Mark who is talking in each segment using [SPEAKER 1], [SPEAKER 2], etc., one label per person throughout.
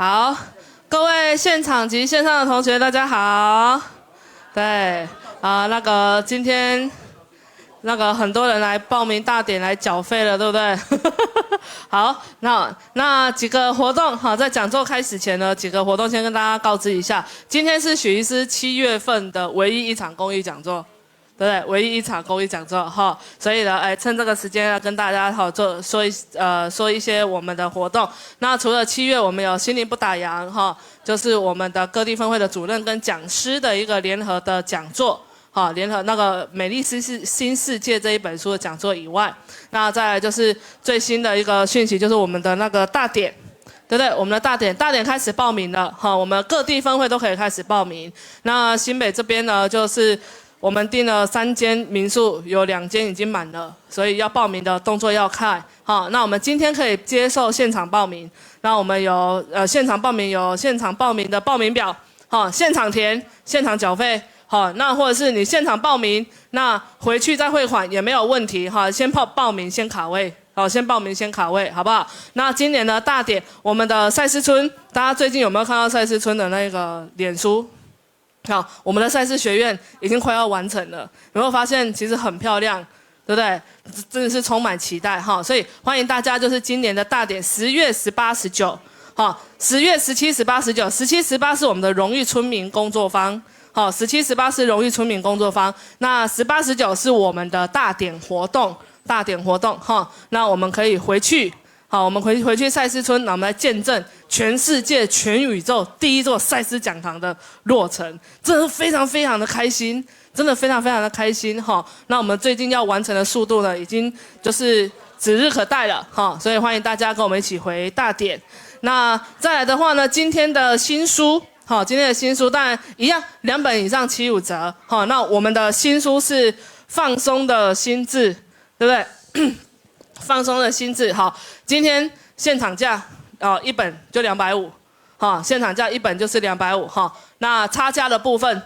[SPEAKER 1] 好，各位现场及线上的同学，大家好。对，今天很多人来报名大典来缴费了，对不对？好，那几个活动，好，在讲座开始前呢，几个活动先跟大家告知一下。今天是许医师7月份的唯一一场公益讲座。对不对？唯一一场公益讲座哈，所以呢，趁这个时间要跟大家说一些我们的活动。那除了7月我们有心灵不打烊哈，就是我们的各地分会的主任跟讲师的一个联合的讲座，好，联合那个《美丽新世界》这一本书的讲座以外，那再来就是最新的一个讯息，就是我们的那个大典。对不对？我们的大典开始报名了哈，我们各地分会都可以开始报名。那新北这边呢，就是我们订了3间民宿，有2间已经满了，所以要报名的动作要快。好，那我们今天可以接受现场报名。那我们有现场报名的报名表，好，现场填，现场缴费。好，那或者是你现场报名，那回去再汇款也没有问题哈。先报名先卡位。好，先报名先卡位，好不好？那今年的大典，我们的赛事村，大家最近有没有看到赛事村的那个脸书？好，我们的赛事学院已经快要完成了，有没有发现其实很漂亮，对不对？真的是充满期待哈，所以欢迎大家就是今年的大典10月18、19，好，10月17、18、19，17、18是我们的荣誉村民工作坊，好，17、18是荣誉村民工作坊，那18、19是我们的大典活动哈，那我们可以回去，好，我们回去赛事村，那我们来见证全世界、全宇宙第一座赛斯讲堂的落成，真的非常非常的开心，真的非常非常的开心哈。那我们最近要完成的速度呢，已经就是指日可待了哈，所以欢迎大家跟我们一起回大典。那再来的话呢，今天的新书，好，今天的新书当然一样2本以上75折，好，那我们的新书是放松的心智。对不对？放松的心智，好，今天现场价1本就250，好，现场价1本就是250，哈。那差价的部分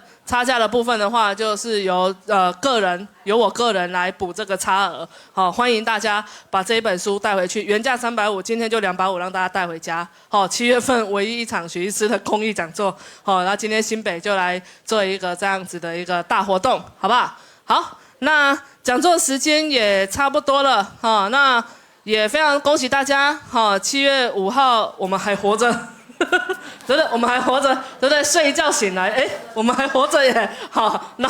[SPEAKER 1] 的话，就是由我个人来补这个差额，好，欢迎大家把这一本书带回去，原价350，今天就250，让大家带回家，好，7月份唯一一场许医师的公益讲座，好，那今天新北就来做一个这样子的一个大活动，好不好？好。那讲座时间也差不多了，哈，那也非常恭喜大家，哈，7月5号我们还活着，对不对？我们还活着，对不对？睡一觉醒来，哎，我们还活着耶，好，那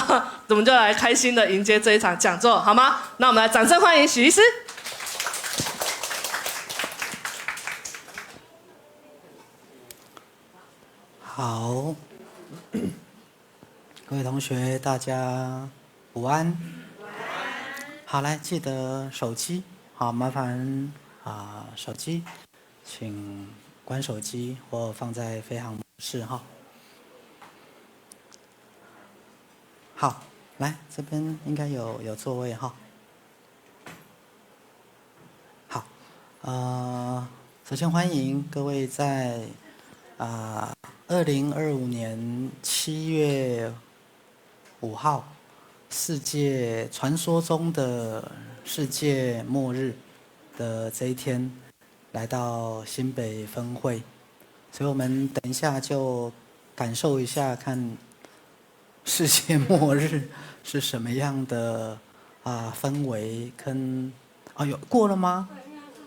[SPEAKER 1] 我们就来开心的迎接这一场讲座，好吗？那我们来掌声欢迎许医师。
[SPEAKER 2] 好，各位同学，大家午安。好，来记得手机，好，麻烦手机，请关手机或放在飞行模式哈。好，来这边应该有座位哈。好，首先欢迎各位在2025年7月5号。世界传说中的世界末日的这一天，来到新北分会，所以我们等一下就感受一下，看世界末日是什么样的氛围。跟有过了吗？
[SPEAKER 1] 对，应该是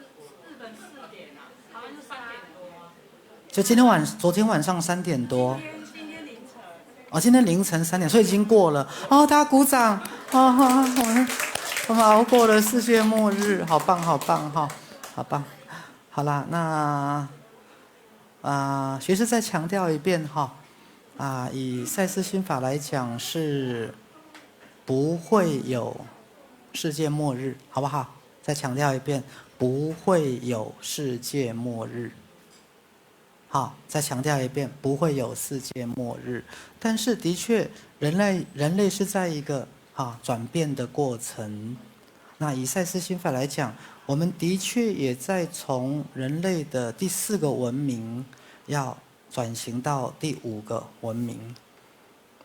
[SPEAKER 1] 日本4点啊，台湾是3点多啊。
[SPEAKER 2] 就昨天晚上3点多。今天凌晨3点，所以已经过了。大家鼓掌！我们熬过了世界末日，好棒，好棒哈，好棒。好啦，那学士再强调一遍哈，以赛斯心法来讲是不会有世界末日，好不好？再强调一遍，不会有世界末日。好，再强调一遍，不会有世界末日。但是的确，人类是在一个转变的过程。那以赛斯心法来讲，我们的确也在从人类的第4个文明，要转型到第5个文明。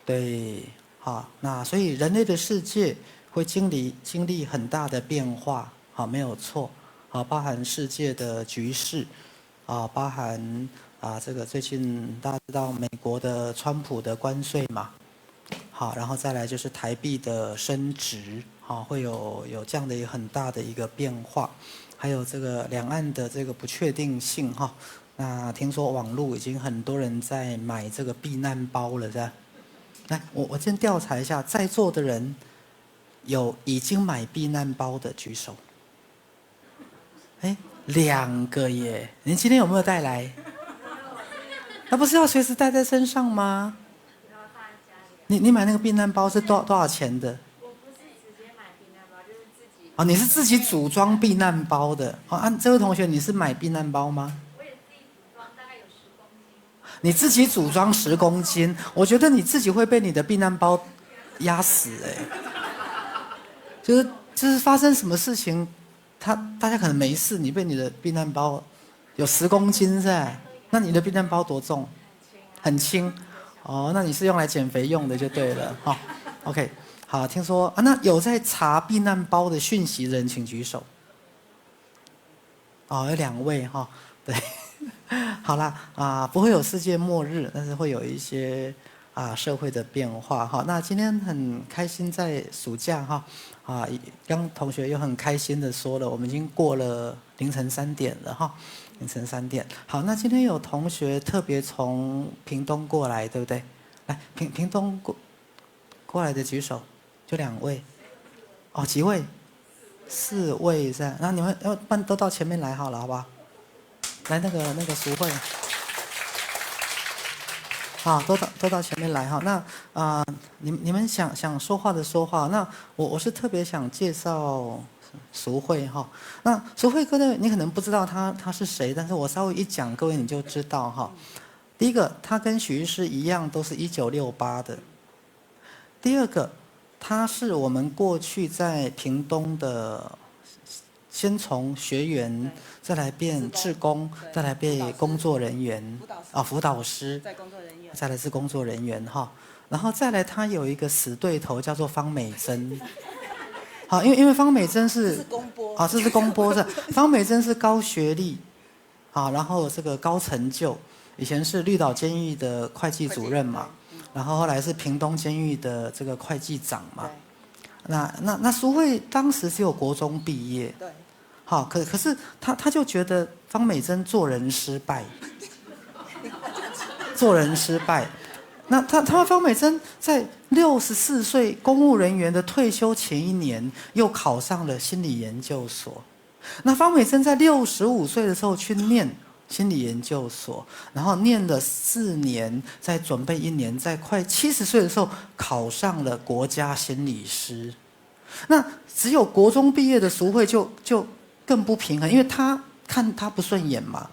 [SPEAKER 2] 对，好，那所以人类的世界会经历很大的变化，好，没有错，好，包含世界的局势，包含这个最近大家知道美国的川普的关税嘛，好，然后再来就是台币的升值，好，会有这样的一个很大的一个变化，还有这个两岸的这个不确定性哈。那听说网络已经很多人在买这个避难包了，是吧？来，我先调查一下，在座的人有已经买避难包的举手。哎，2个耶！您今天有没有带来？那不是要随时带在身上吗？你买那个避难包是多少钱的？
[SPEAKER 3] 我不是直接买避难包，就是自己。
[SPEAKER 2] 哦，你是自己组装避难包的。哦，这位同学，你是买避难包吗？
[SPEAKER 3] 我也自己组装，大概有10公斤。
[SPEAKER 2] 你自己组装10公斤，我觉得你自己会被你的避难包压死哎。就是发生什么事情，大家可能没事，你被你的避难包有10公斤是吧？那你的避难包多重？很轻。哦，那你是用来减肥用的就对了哈。OK， 好，听说那有在查避难包的讯息的人请举手。哦，有2位哈，对，好啦不会有世界末日，但是会有一些社会的变化哈。那今天很开心在暑假哈刚同学又很开心的说了，我们已经过了凌晨3点了哈。凌晨3点，好，那今天有同学特别从屏东过来，对不对？来，屏东过来的举手，就2位，哦，几位？4位是吧？那你们要不然都到前面来好了，好不好？来，那个淑慧，好，都到前面来哈。那你们想说话的说话，那我是特别想介绍淑慧哈。那淑慧各位，你可能不知道他是谁，但是我稍微一讲，各位你就知道哈。第一个，他跟许医师一样，都是1968的。第二个，他是我们过去在屏东的，先从学员，再来变志工，再来变工作人员，辅导师，再来是工作人员哈。然后再来，他有一个死对头叫做方美珍。好，因为方美珍是公播这是公播的。方美珍是高学历，然后这个高成就，以前是绿岛监狱的会计主任嘛，然后后来是屏东监狱的这个会计长嘛。那淑慧当时只有国中毕业，对，好，可是他就觉得方美珍做人失败，做人失败。那方美珍在64岁公务人员的退休前1年，又考上了心理研究所。那方美珍在65岁的时候去念心理研究所，然后念了4年，再准备1年，在快70岁的时候考上了国家心理师。那只有国中毕业的淑慧就更不平衡，因为他看他不顺眼嘛，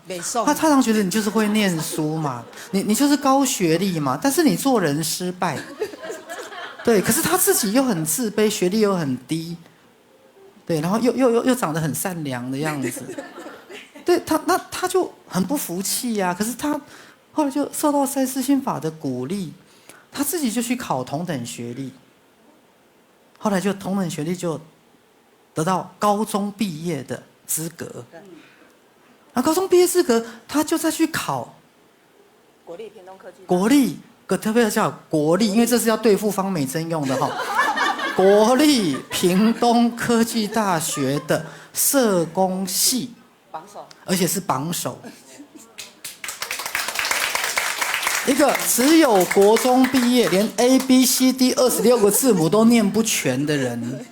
[SPEAKER 2] 他常觉得你就是会念书嘛，你就是高学历嘛，但是你做人失败，对，可是他自己又很自卑，学历又很低，对，然后又长得很善良的样子，对他就很不服气呀。可是他后来就受到赛斯心法的鼓励，他自己就去考同等学历，后来就同等学历就得到高中毕业的资格。那高中毕业资格，他就再去考
[SPEAKER 3] 国立屏东科技。
[SPEAKER 2] 国立，特别叫国立，因为这是要对付方美珍用的哈。国立屏东科技大学的社工系
[SPEAKER 3] 榜首，
[SPEAKER 2] 而且是榜首。一个只有国中毕业，连 ABCD 26个字母都念不全的人，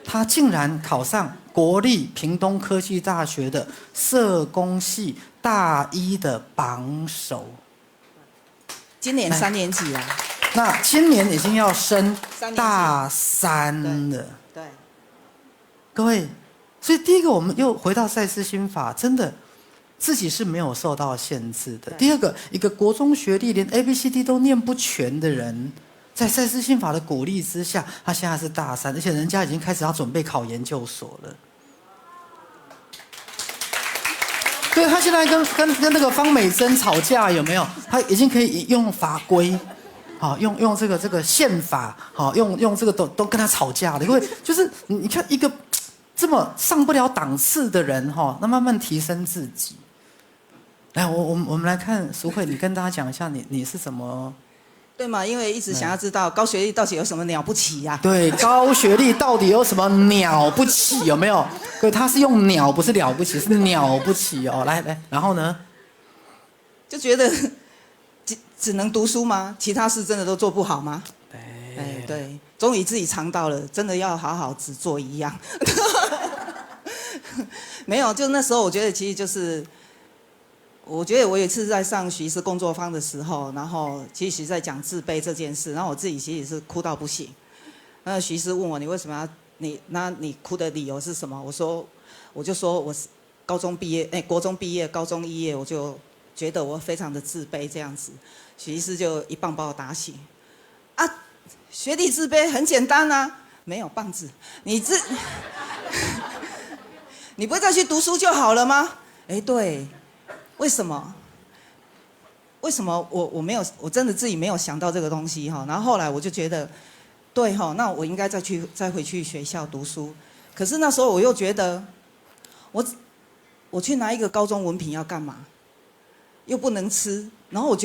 [SPEAKER 2] 他竟然考上国立屏东科技大学的社工系大1的榜首。
[SPEAKER 4] 今年3年级了，
[SPEAKER 2] 那今年已经要升大3了。
[SPEAKER 4] 对，
[SPEAKER 2] 各位，所以第一个我们又回到赛斯心法，真的自己是没有受到限制的。第二个，一个国中学历连 ABCD 都念不全的人，在赛斯心法的鼓励之下，他现在是大3，而且人家已经开始要准备考研究所了。对，他现在跟那个方美珍吵架有没有？他已经可以用法规，用这个宪法，用这个都跟他吵架了。因为就是你看一个这么上不了档次的人，那慢慢提升自己。来，我们来看淑慧，你跟大家讲一下你是怎么
[SPEAKER 4] 对嘛？因为一直想要知道高学历到底有什么了不起呀、
[SPEAKER 2] 对高学历到底有什么了不起？有没有？对，他是用鸟，不是了不起，是了不起哦。来，然后呢？
[SPEAKER 4] 就觉得只能读书吗？其他事真的都做不好吗？对，终于自己尝到了，真的要好好只做一样。没有，就那时候我觉得其实就是。我觉得我有一次在上徐医师工作坊的时候，然后其实在讲自卑这件事，然后我自己其实是哭到不行。那徐医师问我你为什么要你哭的理由是什么？我就说我是高中毕业，国中毕业，高中毕业，我就觉得我非常的自卑这样子。徐医师就一棒把我打醒。啊，学历自卑很简单啊，没有棒子，你不会再去读书就好了吗？对。为什么我真的自己没有想到这个东西哈？然后后来我就觉得，对哈，那我应该再回去学校读书。可是那时候我又觉得，我去拿一个高中文凭要干嘛？又不能吃。然后我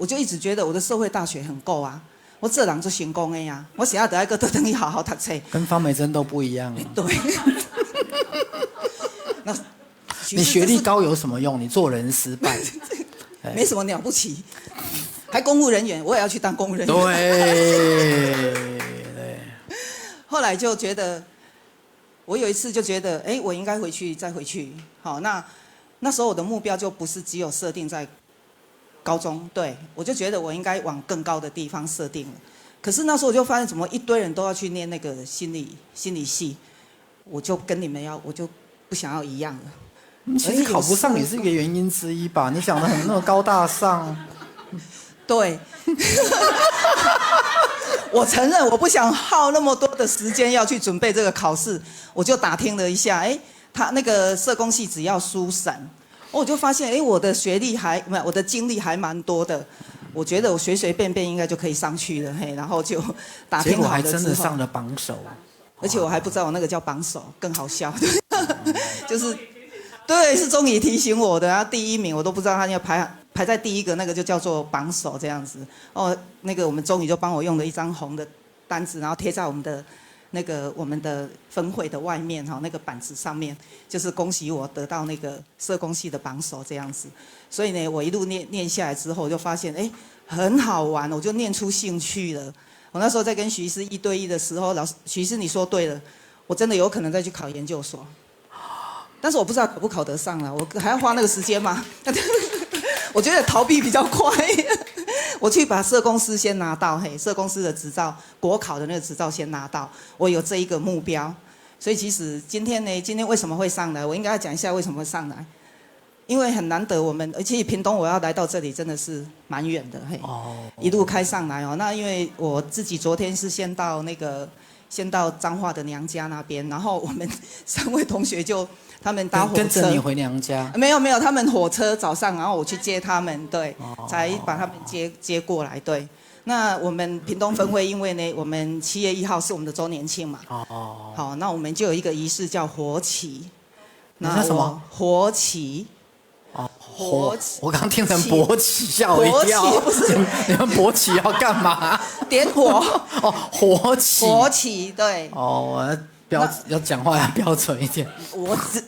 [SPEAKER 4] 就一直觉得我的社会大学很够啊，我这人就成功的呀，我想要得一个都等于好好读书。
[SPEAKER 2] 跟方美珍都不一样。
[SPEAKER 4] 对。那。
[SPEAKER 2] 你学历高有什么用？你做人失败，
[SPEAKER 4] 没什么了不起，还公务人员，我也要去当公务人员。
[SPEAKER 2] 对。
[SPEAKER 4] 后来就觉得，我有一次就觉得，我应该再回去。好，那时候我的目标就不是只有设定在高中，对我就觉得我应该往更高的地方设定了。可是那时候我就发现，怎么一堆人都要去念那个心理系，我就跟你们我就不想要一样了。
[SPEAKER 2] 其实考不上也是一个原因之一吧？你想的很那么高大上。
[SPEAKER 4] 对。我承认我不想耗那么多的时间要去准备这个考试，我就打听了一下，他那个社工系只要书审，我就发现，我的学历我的经历还蛮多的，我觉得我随随便便应该就可以上去了，然后就打听好了之后，
[SPEAKER 2] 结果还真的上了榜首，
[SPEAKER 4] 而且我还不知道我那个叫榜首，更好笑，就是。对，是钟仪提醒我的，然后第一名我都不知道他要排在第一个，那个就叫做榜首这样子。那个我们钟仪就帮我用了一张红的单子，然后贴在我们的分会的外面那个板子上面，就是恭喜我得到那个社工系的榜首这样子。所以呢，我一路念下来之后，我就发现很好玩，我就念出兴趣了。我那时候在跟徐医师1对1的时候，徐医师你说对了，我真的有可能再去考研究所。但是我不知道考不考得上了，我还要花那个时间吗？我觉得逃避比较快。我去把社工师先拿到，社工师的执照，国考的那个执照先拿到，我有这一个目标。所以其实今天为什么会上来？我应该要讲一下为什么会上来，因为很难得而且屏东我要来到这里真的是蛮远的，一路开上来那因为我自己昨天是先到彰化的娘家那边，然后我们3位同学他们搭火车
[SPEAKER 2] 跟着你回娘家？
[SPEAKER 4] 没有，他们火车早上，然后我去接他们，对，才把他们接过来，对。那我们屏东分会，因为呢，我们7月1号是我们的周年庆嘛，好，那我们就有一个仪式叫火起。
[SPEAKER 2] 那叫什么？
[SPEAKER 4] 火起。
[SPEAKER 2] 我刚听成勃起，吓我一跳。
[SPEAKER 4] 火起不是？
[SPEAKER 2] 你们勃起要干嘛？
[SPEAKER 4] 点火。
[SPEAKER 2] 火起。
[SPEAKER 4] 火起，对。
[SPEAKER 2] 要讲话要标准一点。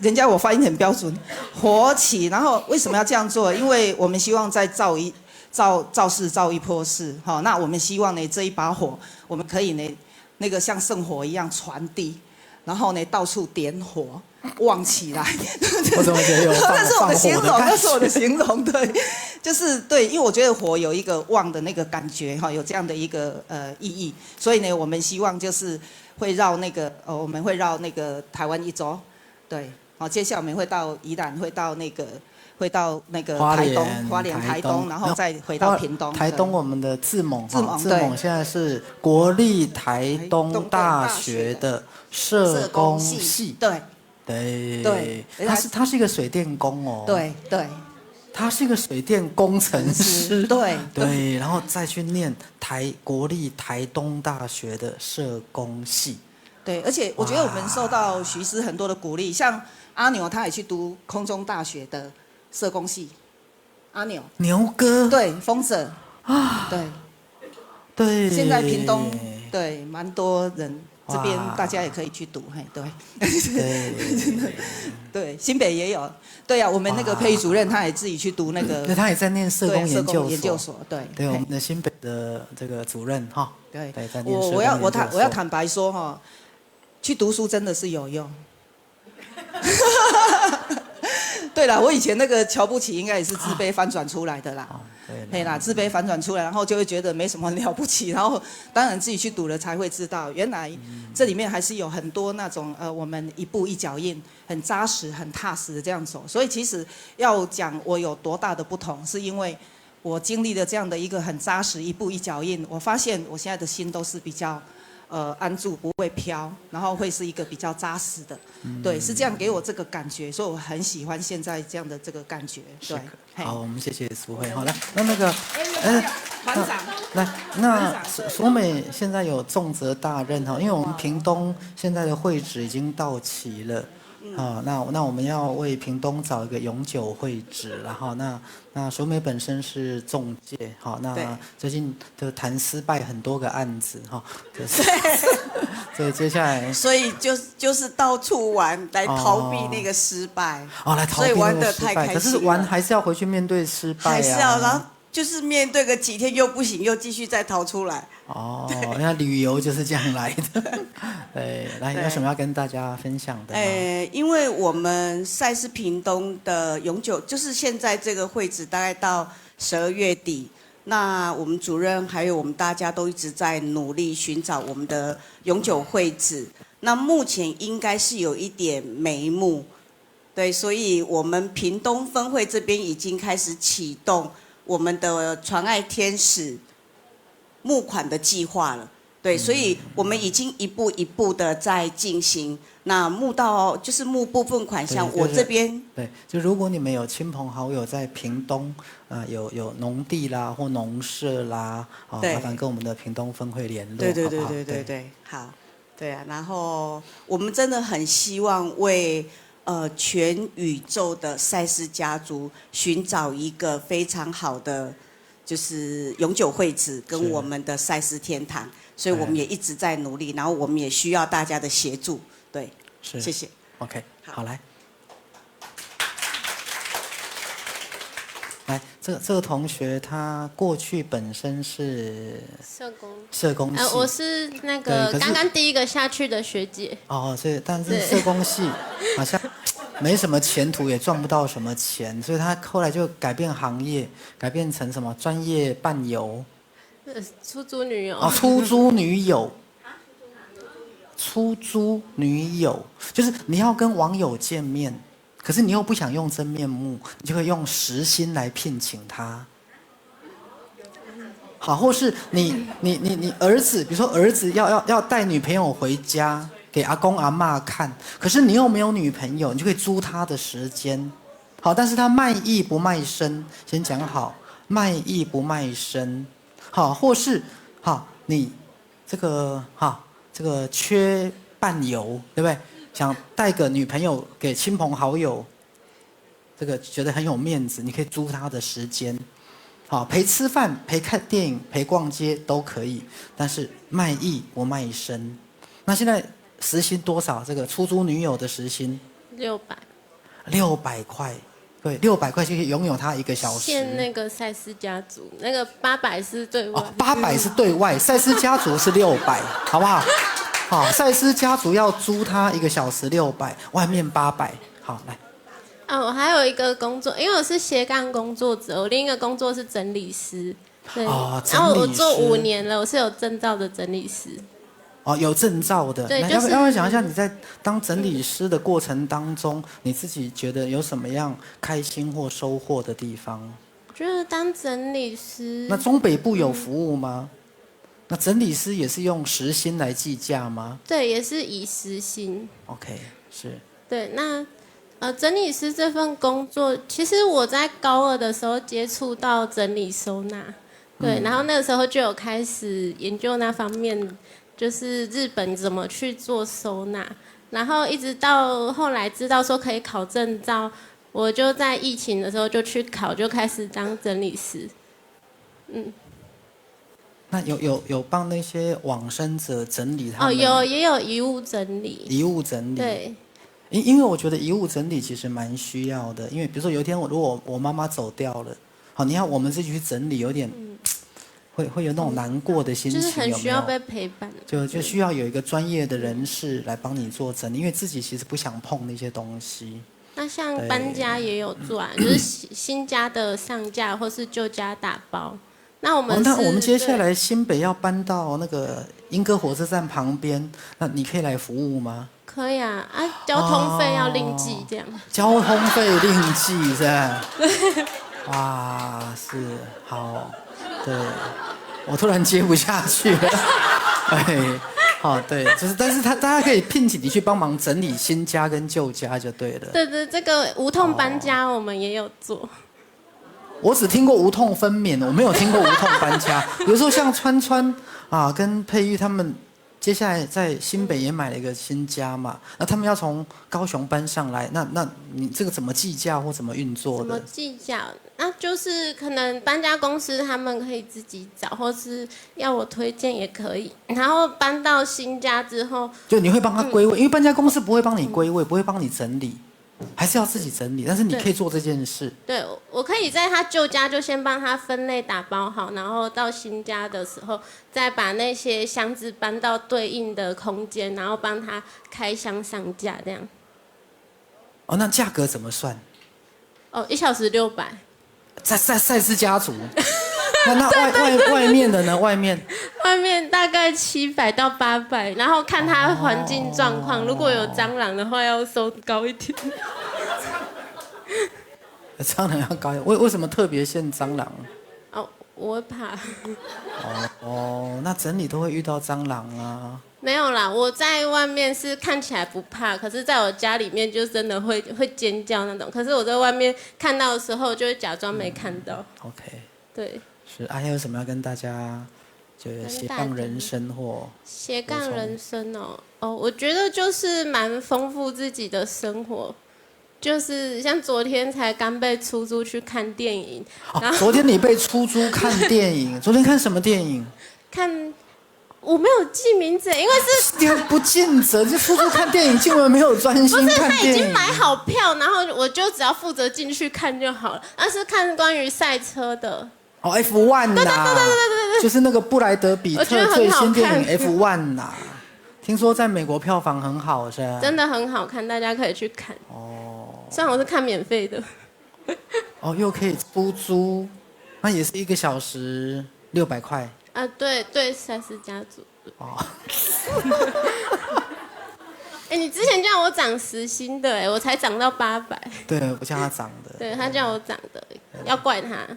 [SPEAKER 4] 人家我发音很标准，火起。然后为什么要这样做？因为我们希望再造势造一波势。那我们希望呢这一把火，我们可以呢那个像圣火一样传递，然后呢到处点火，旺起来。
[SPEAKER 2] 我怎么觉得有
[SPEAKER 4] 那是我的形容，那是我的形容，对，就是对，因为我觉得火有一个旺的那个感觉有这样的一个意义，所以呢我们希望就是会绕我们会绕那个台湾1周，对，接下来我们会到宜兰，会到那个台东、花莲、台东，然后再回到屏东。
[SPEAKER 2] 台东我们的自猛现在是国立台东大学的社工系，对，他是一个水电工哦，
[SPEAKER 4] 对，
[SPEAKER 2] 他是一个水电工程师，
[SPEAKER 4] 对，
[SPEAKER 2] 然后再去念国立台东大学的社工系，
[SPEAKER 4] 对，而且我觉得我们受到徐师很多的鼓励，像阿牛他也去读空中大学的社工系，阿牛，
[SPEAKER 2] 牛哥，
[SPEAKER 4] 对，风者啊，对。
[SPEAKER 2] 对，
[SPEAKER 4] 现在屏东对蛮多人，这边
[SPEAKER 2] 哇
[SPEAKER 4] 大家也可以去读，嘿，对，
[SPEAKER 2] 对，
[SPEAKER 4] 对，新北也有，对啊，我们那个佩瑜主任他也自己去读那个，
[SPEAKER 2] 对，他也在念社工
[SPEAKER 4] 对
[SPEAKER 2] 研究所，
[SPEAKER 4] 研究所，对，
[SPEAKER 2] 对，我
[SPEAKER 4] 嘿
[SPEAKER 2] 们的新北的这个主任哈，
[SPEAKER 4] 对，
[SPEAKER 2] 对，在念社工研究所
[SPEAKER 4] 我要坦白说哈，去读书真的是有用。对啦，我以前那个瞧不起，应该也是自卑翻转出来的啦。
[SPEAKER 2] 哦
[SPEAKER 4] 对啦，自卑反转出来，然后就会觉得没什么了不起，然后当然自己去读了才会知道，原来这里面还是有很多那种我们一步一脚印，很扎实、很踏实的这样走。所以其实要讲我有多大的不同，是因为我经历了这样的一个很扎实、一步一脚印，我发现我现在的心都是比较安住，不会飘，然后会是一个比较扎实的，对，是这样给我这个感觉，所以我很喜欢现在这样的这个感觉，对。
[SPEAKER 2] 好，我们谢谢苏慧。好，来，那个，
[SPEAKER 4] 团长，
[SPEAKER 2] 来，那苏美现在有重责大任哈，因为我们屏东现在的会址已经到期了。啊，那我们要为屏东找一个永久会址，然后那淑美本身是仲介，好，那最近就谈失败很多个案子哈，所以接下来，
[SPEAKER 5] 所以就是到处玩来逃避那个失败，
[SPEAKER 2] 来逃避那个失败，可是玩还是要回去面对失败啊，
[SPEAKER 5] 还是要，然后就是面对个几天又不行，又继续再逃出来。
[SPEAKER 2] 那旅游就是这样来的。对，来，有什么要跟大家分享的吗？
[SPEAKER 5] 因为我们赛事屏东的永久，就是现在这个会址大概到12月底，那我们主任还有我们大家都一直在努力寻找我们的永久会址。那目前应该是有一点眉目，对，所以我们屏东分会这边已经开始启动我们的传爱天使募款的计划了，对，所以我们已经一步一步的在进行。那募到就是募部分款项，我这边
[SPEAKER 2] 对，就如果你们有亲朋好友在屏东，有农地啦或农舍啦，麻烦跟我们的屏东分会联络，
[SPEAKER 5] 对，好，对啊，然后我们真的很希望为全宇宙的赛事家族寻找一个非常好的。就是永久会址跟我们的赛事天堂，所以我们也一直在努力，然后我们也需要大家的协助，对，谢谢。
[SPEAKER 2] OK， 好，来，这个同学他过去本身是社工系，
[SPEAKER 6] 我是那个刚刚第一个下去的学姐。
[SPEAKER 2] 所以但是社工系好像没什么前途，也赚不到什么钱，所以他后来就改变行业，改变成什么专业伴游，
[SPEAKER 6] 出租女友。
[SPEAKER 2] 出租女友，出租女友就是你要跟网友见面，可是你又不想用真面目，你就会用时薪来聘请他。好，或是你儿子，比如说儿子要带女朋友回家。给阿公阿嬷看，可是你又没有女朋友，你就可以租他的时间。好，但是他卖艺不卖身，先讲好，卖艺不卖身。好，或是你这个缺伴游，对不对？想带个女朋友给亲朋好友，这个觉得很有面子，你可以租他的时间。好，陪吃饭、陪看电影、陪逛街都可以，但是卖艺不卖身。那现在。时薪多少？这个出租女友的时薪600块，对，600块就可以拥有她1个小时。
[SPEAKER 6] 限那个赛斯家族，那个800是对外。
[SPEAKER 2] 800是对外，赛斯家族是600，好不好？好，赛斯家族要租她1个小时600，外面800。好，来。
[SPEAKER 6] 我还有一个工作，因为我是斜杠工作者，我另一个工作是整理师。对，然后我做5年了，我是有证照的整理师。
[SPEAKER 2] 有证照的，
[SPEAKER 6] 对，
[SPEAKER 2] 要不要讲一下你在当整理师的过程当中，你自己觉得有什么样开心或收获的地方？
[SPEAKER 6] 我觉得当整理师，
[SPEAKER 2] 那中北部有服务吗？那整理师也是用时薪来计价吗？
[SPEAKER 6] 对，也是以时薪。
[SPEAKER 2] OK， 是。
[SPEAKER 6] 对，那整理师这份工作，其实我在高2的时候接触到整理收纳，对，然后那个时候就有开始研究那方面。就是日本怎么去做收纳，然后一直到后来知道说可以考证照，我就在疫情的时候就去考，就开始当整理师。
[SPEAKER 2] 那有帮那些往生者整理他们？
[SPEAKER 6] 也有遗物整理。
[SPEAKER 2] 遗物整理。
[SPEAKER 6] 对。
[SPEAKER 2] 因为我觉得遗物整理其实蛮需要的，因为比如说有一天如果我妈妈走掉了，好，你要我们自己去整理，有点会有那种难过的心情，
[SPEAKER 6] 就是很需要被陪伴。
[SPEAKER 2] 就需要有一个专业的人士来帮你做整理，因为自己其实不想碰那些东西。
[SPEAKER 6] 那像搬家也有做啊，就是新家的上架或是旧家打包。那我们
[SPEAKER 2] 接下来新北要搬到那个莺歌火车站旁边，那你可以来服务吗？
[SPEAKER 6] 可以啊，交通费要另计这样。
[SPEAKER 2] 交通费另计是吧？哇，是好，对，我突然接不下去了，哎，好，对，但是大家可以聘请你去帮忙整理新家跟旧家就对了。
[SPEAKER 6] 对，这个无痛搬家我们也有做。
[SPEAKER 2] 我只听过无痛分娩，我没有听过无痛搬家。有时候像川啊跟佩玉他们，接下来在新北也买了一个新家嘛，那他们要从高雄搬上来，那你这个怎么计价或怎么运作的？
[SPEAKER 6] 怎么计价？那就是可能搬家公司他们可以自己找，或是要我推荐也可以。然后搬到新家之后，
[SPEAKER 2] 就你会帮他归位，因为搬家公司不会帮你归位，不会帮你整理。还是要自己整理，但是你可以做这件事。
[SPEAKER 6] 对，我可以在他旧家就先帮他分类打包好，然后到新家的时候再把那些箱子搬到对应的空间，然后帮他开箱上架这样。
[SPEAKER 2] 哦，那价格怎么算
[SPEAKER 6] ？1小时600。
[SPEAKER 2] 在赛斯家族。那外面的呢？外面
[SPEAKER 6] 大概700到800，然后看它环境状况，如果有蟑螂的话要收高一点。
[SPEAKER 2] 蟑螂要高一点，为什么特别限蟑螂？
[SPEAKER 6] 我会怕。
[SPEAKER 2] 那整理都会遇到蟑螂啊。
[SPEAKER 6] 没有啦，我在外面是看起来不怕，可是在我家里面就真的会尖叫那种。可是我在外面看到的时候，就会假装没看到。
[SPEAKER 2] OK。
[SPEAKER 6] 对。
[SPEAKER 2] 是还有什么要跟大家就是斜杠人生或
[SPEAKER 6] 斜杠人生我觉得就是蛮丰富自己的生活，就是像昨天才刚被出租去看电影。
[SPEAKER 2] 昨天你被出租看电影？昨天看什么电影？
[SPEAKER 6] 我没有记名字，因为是
[SPEAKER 2] 你不尽责，就出租看电影，竟然没有专心看电影。
[SPEAKER 6] 不是，他已经买好票，然后我就只要负责进去看就好了。那是看关于赛车的。
[SPEAKER 2] F1 呐，对，就是那个布莱德比特最新电影 F1 呐，听说在美国票房很好，是吧？
[SPEAKER 6] 真的很好看，大家可以去看。虽然我是看免费的。
[SPEAKER 2] 又可以出租，那也是1个小时600块。
[SPEAKER 6] 对，赛斯家族。你之前叫我涨时薪的，我才涨到800。
[SPEAKER 2] 对，我叫他涨的。
[SPEAKER 6] 对，他叫我涨的，要怪他。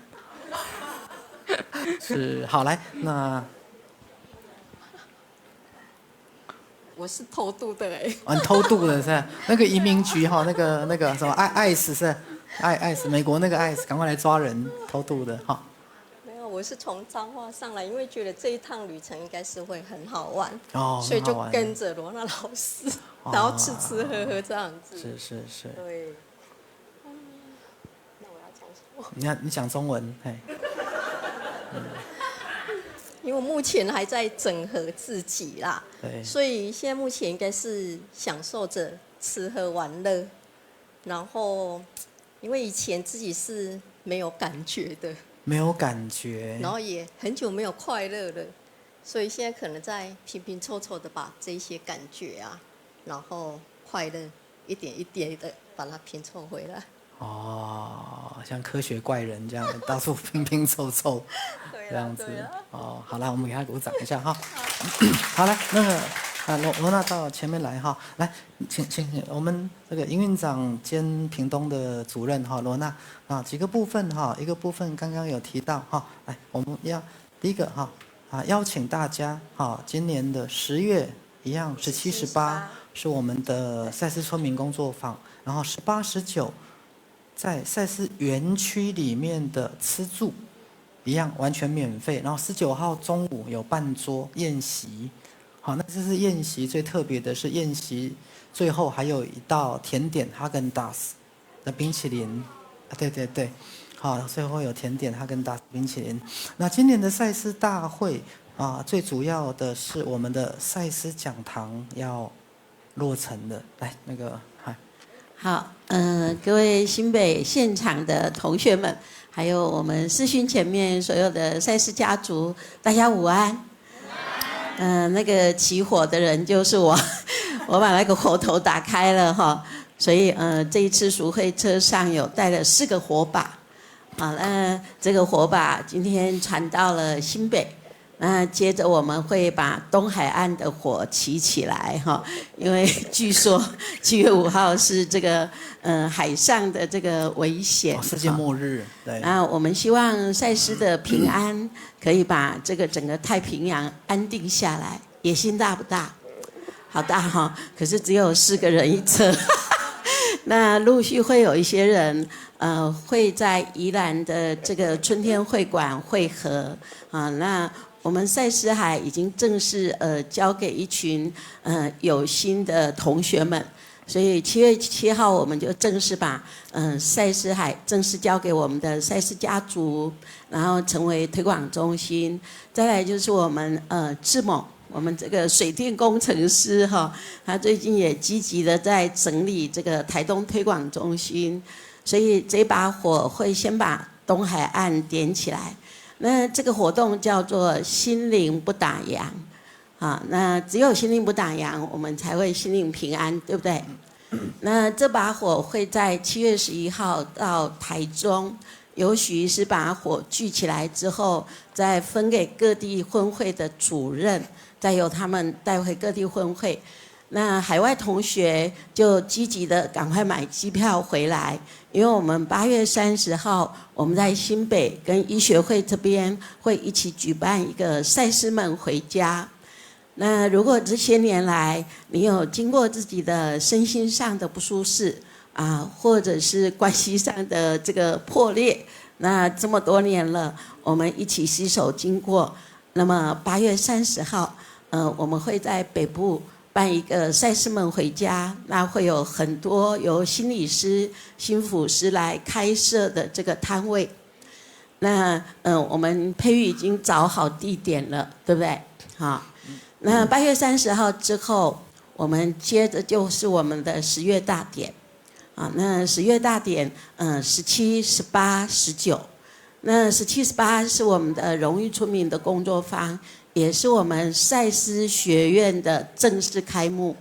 [SPEAKER 2] 是，好来，那
[SPEAKER 7] 我是偷渡的
[SPEAKER 2] 你偷渡的是那个移民局那个什么ICE是ICE美国那个 ICE， 赶快来抓人偷渡的哈。
[SPEAKER 7] 没有，我是从彰化上来，因为觉得这一趟旅程应该是会很好玩，所以就跟着罗娜老师，然后吃吃喝喝这样子。
[SPEAKER 2] 是。
[SPEAKER 7] 对。那我要讲什么？
[SPEAKER 2] 你讲中文，嘿。
[SPEAKER 7] 因为我目前还在整合自己啦，
[SPEAKER 2] 对，
[SPEAKER 7] 所以现在目前应该是享受着吃喝玩乐，然后因为以前自己是没有感觉的，
[SPEAKER 2] 没有感觉，
[SPEAKER 7] 然后也很久没有快乐了，所以现在可能在拼拼凑凑的把这些感觉啊，然后快乐一点一点的把它拼凑回来。
[SPEAKER 2] 像科学怪人这样到处拼拼凑凑，这样子。好了，我们给他鼓掌一下哈。好来，那个罗娜到前面来哈，来，请我们这个营运长兼屏东的主任哈，罗娜几个部分哈，一个部分刚刚有提到哈，来，我们要第一个邀请大家今年的10月一样17、18是我们的赛斯村民工作坊，然后18、19。在赛斯园区里面的吃住一样完全免费，然后19号中午有办桌宴席，好，那这是宴席最特别的是宴席最后还有一道甜点哈根达斯，的冰淇淋，对对对，好，最后有甜点，他跟大冰淇淋。那今年的赛斯大会啊，最主要的是我们的赛斯讲堂要落成的，来那个嗨。
[SPEAKER 8] 好，各位新北现场的同学们，还有我们视讯前面所有的赛斯家族，大家午安。那个起火的人就是我，我把那个火头打开了哈，所以这一次赎会车上有带了4个火把，好，那这个火把今天传到了新北。那接着我们会把东海岸的火起来哈，因为据说7月5号是这个海上的这个危险，
[SPEAKER 2] 世界末日。对。
[SPEAKER 8] 那我们希望赛斯的平安可以把这个整个太平洋安定下来。野心大不大？好大哈！可是只有4个人一车。那陆续会有一些人会在宜兰的这个春天会馆会合啊。那我们赛斯海已经正式交给一群有心的同学们，所以7月7号我们就正式把赛斯海正式交给我们的赛斯家族，然后成为推广中心。再来就是我们志猛，我们这个水电工程师哈，他最近也积极的在整理这个台东推广中心，所以这把火会先把东海岸点起来。那这个活动叫做心灵不打烊，啊，那只有心灵不打烊，我们才会心灵平安，对不对？那这把火会在7月11号到台中，由许医师把火聚起来之后，再分给各地分会的主任，再由他们带回各地分会。那海外同学就积极的赶快买机票回来，因为我们8月30号我们在新北跟医学会这边会一起举办一个赛斯们回家。那如果这些年来你有经过自己的身心上的不舒适啊，或者是关系上的这个破裂，那这么多年了，我们一起携手经过。那么8月30号，我们会在北部办一个赛斯们回家，那会有很多由心理师、心辅师来开设的这个摊位。那我们佩玉已经找好地点了，对不对？好，那8月30号之后，我们接着就是我们的10月大典。啊，那10月大典，17、18、19，那17、18是我们的荣誉出名的工作坊。也是我们赛斯学院的正式开幕。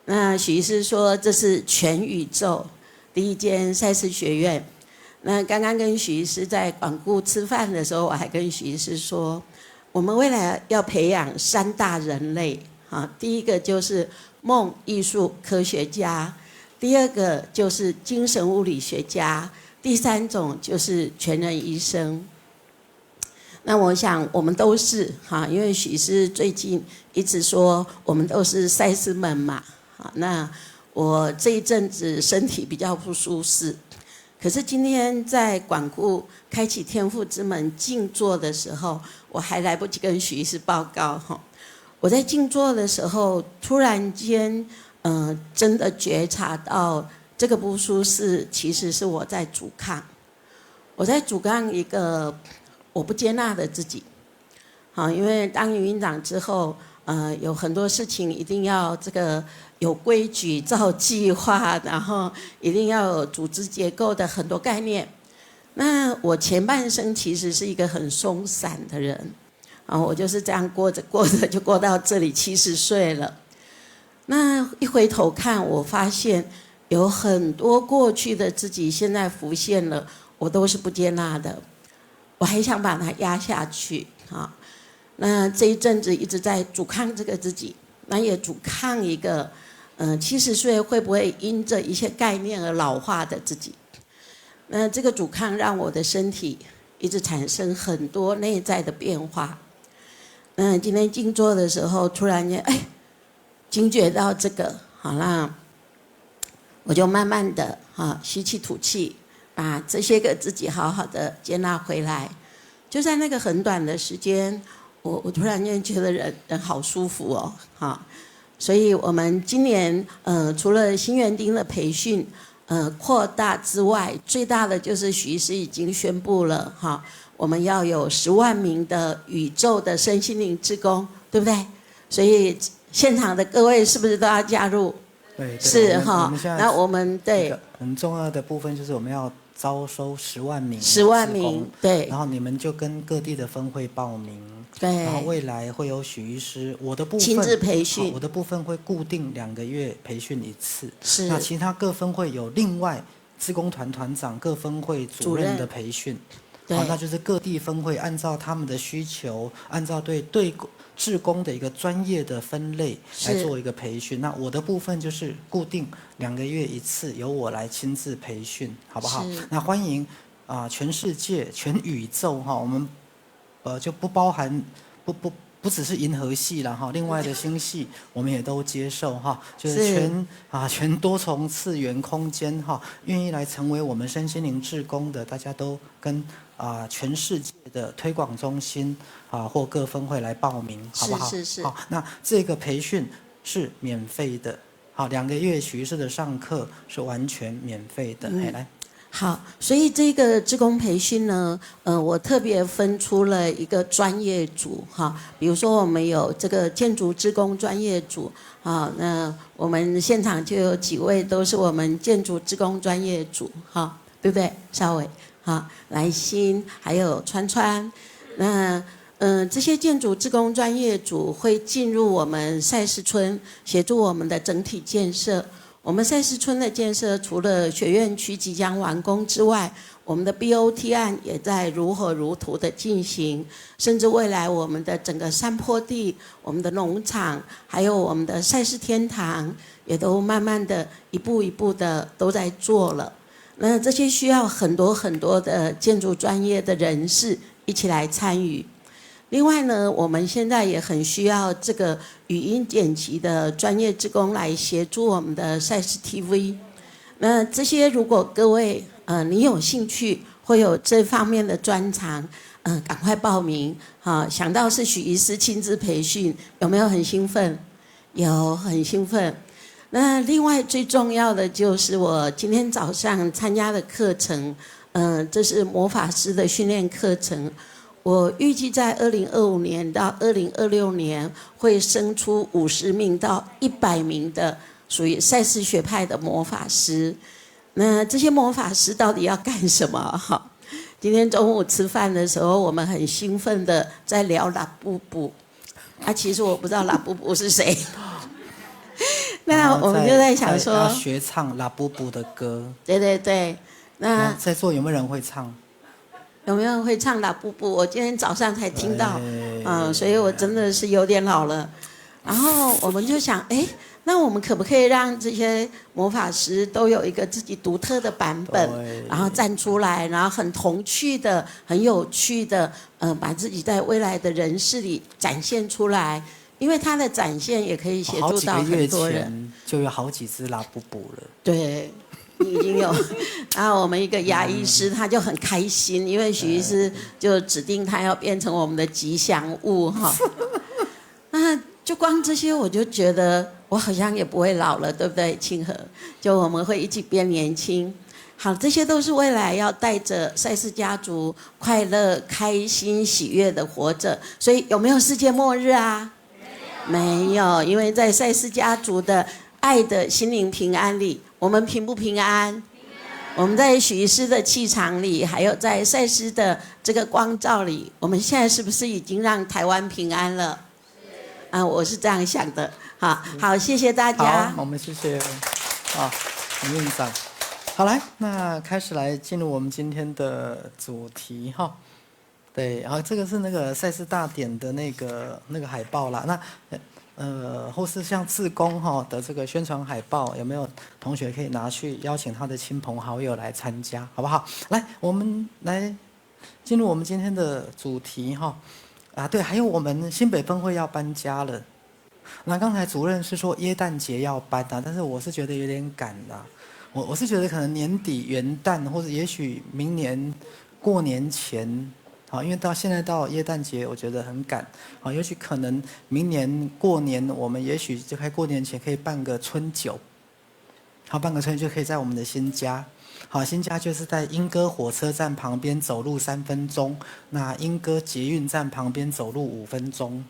[SPEAKER 8] 那许医师说这是全宇宙第一间赛斯学院。那刚刚跟许医师在广固吃饭的时候，我还跟许医师说，我们未来要培养3大人类啊，第一个就是梦艺术科学家，第二个就是精神物理学家，第3种就是全人医生。那我想我们都是哈，因为许师最近一直说我们都是赛斯们嘛，那我这一阵子身体比较不舒适，可是今天在广固开启天父之门静坐的时候，我还来不及跟许医师报告哈。我在静坐的时候，突然间真的觉察到这个不舒适其实是我在阻抗，我在阻抗一个我不接纳的自己，好，因为当营运长之后，有很多事情一定要这个有规矩、照计划，然后一定要有组织结构的很多概念。那我前半生其实是一个很松散的人，啊，我就是这样过着过着就过到这里70岁了。那一回头看，我发现有很多过去的自己现在浮现了，我都是不接纳的。我还想把它压下去啊，那这一阵子一直在阻抗这个自己，那也阻抗一个70岁会不会因着一些概念而老化的自己。那这个阻抗让我的身体一直产生很多内在的变化。今天静坐的时候，突然间惊觉到这个，好啦，我就慢慢的吸气吐气，把这些个自己好好的接纳回来。就在那个很短的时间，我突然间觉得人好舒服哦，所以我们今年除了新园丁的培训，扩大之外，最大的就是许医师已经宣布了哈，我们要有10万名的宇宙的身心灵志工，对不对？所以现场的各位是不是都要加入？
[SPEAKER 2] 对，
[SPEAKER 8] 是哈。那我们对
[SPEAKER 2] 很重要的部分就是我们要招收10万名
[SPEAKER 8] ，10万名，对。
[SPEAKER 2] 然后你们就跟各地的分会报名，
[SPEAKER 8] 对。
[SPEAKER 2] 然后未来会有许医师，我的部分
[SPEAKER 8] 亲自培训，
[SPEAKER 2] 我的部分会固定2个月培训一次。
[SPEAKER 8] 是。
[SPEAKER 2] 那其他各分会有另外志工团团长、各分会主任的培训。好，那就是各地分会按照他们的需求，按照对志工的一个专业的分类来做一个培训。那我的部分就是固定2个月一次，由我来亲自培训，好不好？那欢迎全世界、全宇宙哈，我们就不包含不只是银河系了哈，另外的星系我们也都接受哈，就是全多重次元空间哈，愿意来成为我们身心灵志工的，大家都跟全世界的推广中心或各分会来报名，好不好？
[SPEAKER 8] 是。
[SPEAKER 2] 好，那这个培训是免费的，好，2个月许医师的上课是完全免费的，来。
[SPEAKER 8] 好，所以这个志工培训呢，我特别分出了一个专业组哈，比如说我们有这个建筑志工专业组，那我们现场就有几位都是我们建筑志工专业组哈，对不对？邵伟，来欣还有川，那这些建筑志工专业组会进入我们赛事村，协助我们的整体建设。我们赛事村的建设，除了学院区即将完工之外，我们的 BOT 案也在如火如荼的进行，甚至未来我们的整个山坡地、我们的农场，还有我们的赛事天堂，也都慢慢的一步一步的都在做了。那这些需要很多很多的建筑专业的人士一起来参与。另外呢，我们现在也很需要这个语音剪辑的专业志工来协助我们的赛事 TV。那这些如果各位你有兴趣，会有这方面的专长，赶快报名。想到是许医师亲自培训，有没有很兴奋？有，很兴奋。那另外最重要的就是我今天早上参加的课程，这是魔法师的训练课程。我预计在2025年到2026年会生出50名到100名的属于赛事学派的魔法师。那这些魔法师到底要干什么？哈，今天中午吃饭的时候，我们很兴奋的在聊拉布布。其实我不知道拉布布是谁。那我们就在想说，
[SPEAKER 2] 学唱拉布布的歌。
[SPEAKER 8] 对。那
[SPEAKER 2] 在座有没有人会唱？
[SPEAKER 8] 有没有人会唱拉布布？我今天早上才听到，所以我真的是有点老了。然后我们就想，那我们可不可以让这些魔法师都有一个自己独特的版本，然后站出来，然后很童趣的、很有趣的，把自己在未来的人世里展现出来。因为他的展现也可以协助到很多人。好几个月前
[SPEAKER 2] 就有好几只拉布布了。
[SPEAKER 8] 对。已经有，然后我们一个牙医师他就很开心，因为许医师就指定他要变成我们的吉祥物哈。那就光这些，我就觉得我好像也不会老了，对不对？庆和，就我们会一起变年轻。好，这些都是未来要带着赛事家族快乐、开心、喜悦的活着。所以有没有世界末日啊？没有，因为在赛事家族的爱的心灵平安里。我们平不平安？我们在许医师的气场里，还有在赛事的这个光照里，我们现在是不是已经让台湾平安了？我是这样想的。好，谢谢大家。
[SPEAKER 2] 好，我们谢谢林院长。好，来，那开始来进入我们今天的主题哈。对，然后这个是那个赛事大典的那个海报啦。那或是像志工的这个宣传海报，有没有同学可以拿去邀请他的亲朋好友来参加，好不好？来，我们来进入我们今天的主题哈。对，还有我们新北分会要搬家了。那刚才主任是说耶诞节要搬但是我是觉得有点赶啦。我是觉得可能年底元旦，或者也许明年过年前。因为现在到耶诞节，我觉得很赶。也许可能明年过年，我们也许就在过年前可以办个春酒。好，半个春就可以在我们的新家。好，新家就是在莺歌火车站旁边，走路3分钟。那莺歌捷运站旁边走路5分钟。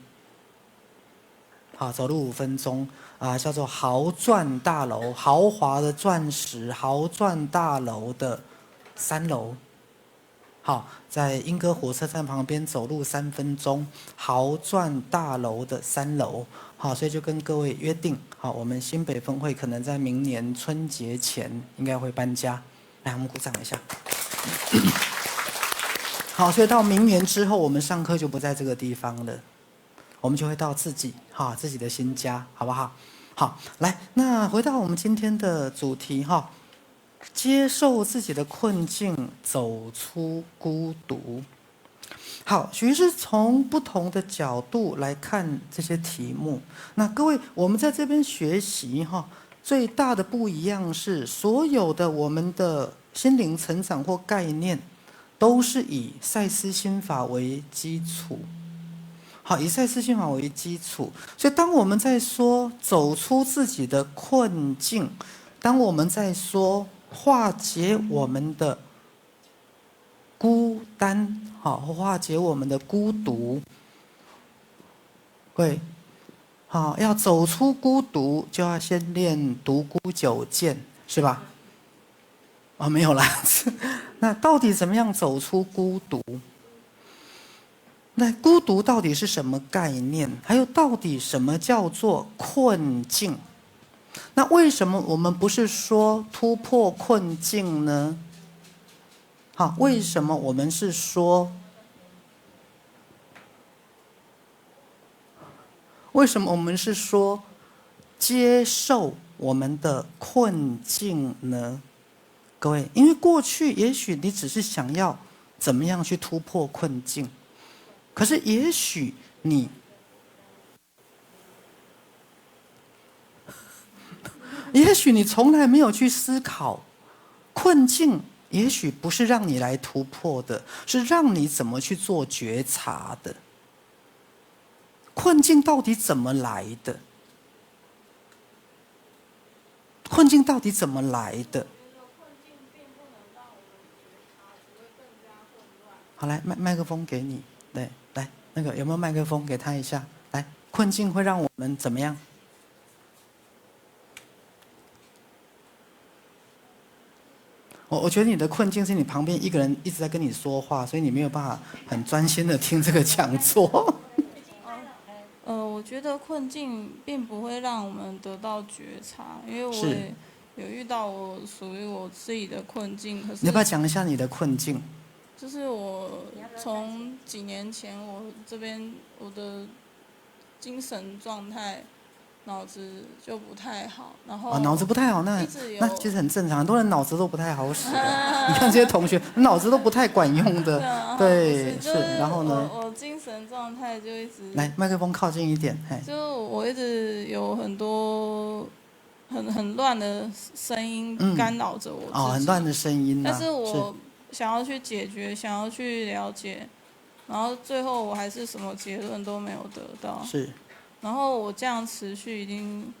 [SPEAKER 2] 好，走路5分钟啊，叫做豪钻大楼，豪华的钻石豪钻大楼的3楼。好，在莺歌火车站旁边走路3分钟，豪钻大楼的3楼。好，所以就跟各位约定，好，我们新北分会可能在明年春节前应该会搬家。来，我们鼓掌一下。好，所以到明年之后，我们上课就不在这个地方了，我们就会到自己的新家，好不好？好，来，那回到我们今天的主题哈，接受自己的困境，走出孤独。好，许是从不同的角度来看这些题目。那各位，我们在这边学习哈，最大的不一样是，所有的我们的心灵成长或概念，都是以赛斯心法为基础。好，以赛斯心法为基础，所以当我们在说走出自己的困境，当我们在说化解我们的孤单，好，化解我们的孤独，对，好，要走出孤独，就要先练独孤九剑，是吧？哦，没有啦。那到底怎么样走出孤独？那孤独到底是什么概念？还有到底什么叫做困境？那为什么我们不是说突破困境呢？好，为什么我们是说？为什么我们是说接受我们的困境呢？各位，因为过去也许你只是想要怎么样去突破困境，可是也许你从来没有去思考，困境也许不是让你来突破的，是让你怎么去做觉察的。困境到底怎么来的？困境到底怎么来的？好，来麦克风给你，对，来，那个有没有麦克风给他一下？来，困境会让我们怎么样？我觉得你的困境是你旁边一个人一直在跟你说话，所以你没有办法很专心的听这个讲座。
[SPEAKER 9] 我觉得困境并不会让我们得到觉察，因为我也有遇到我属于我自己的困境。可是
[SPEAKER 2] 你要不要讲一下你的困境？
[SPEAKER 9] 就是我从几年前，我这边我的精神状态，脑子就不太好，然后
[SPEAKER 2] 脑子不太好，那其实很正常，很多人脑子都不太好使。你看这些同学，脑子都不太管用的。对，是。然后呢？
[SPEAKER 9] 我精神状态就一直
[SPEAKER 2] 来，麦克风靠近一点。
[SPEAKER 9] 就我一直有很多很乱的声音干扰着我自己。
[SPEAKER 2] 很乱的声音。
[SPEAKER 9] 但是我想要去解决，想要去了解，然后最后我还是什么结论都没有得到。
[SPEAKER 2] 是。
[SPEAKER 9] 然后我这样持续已经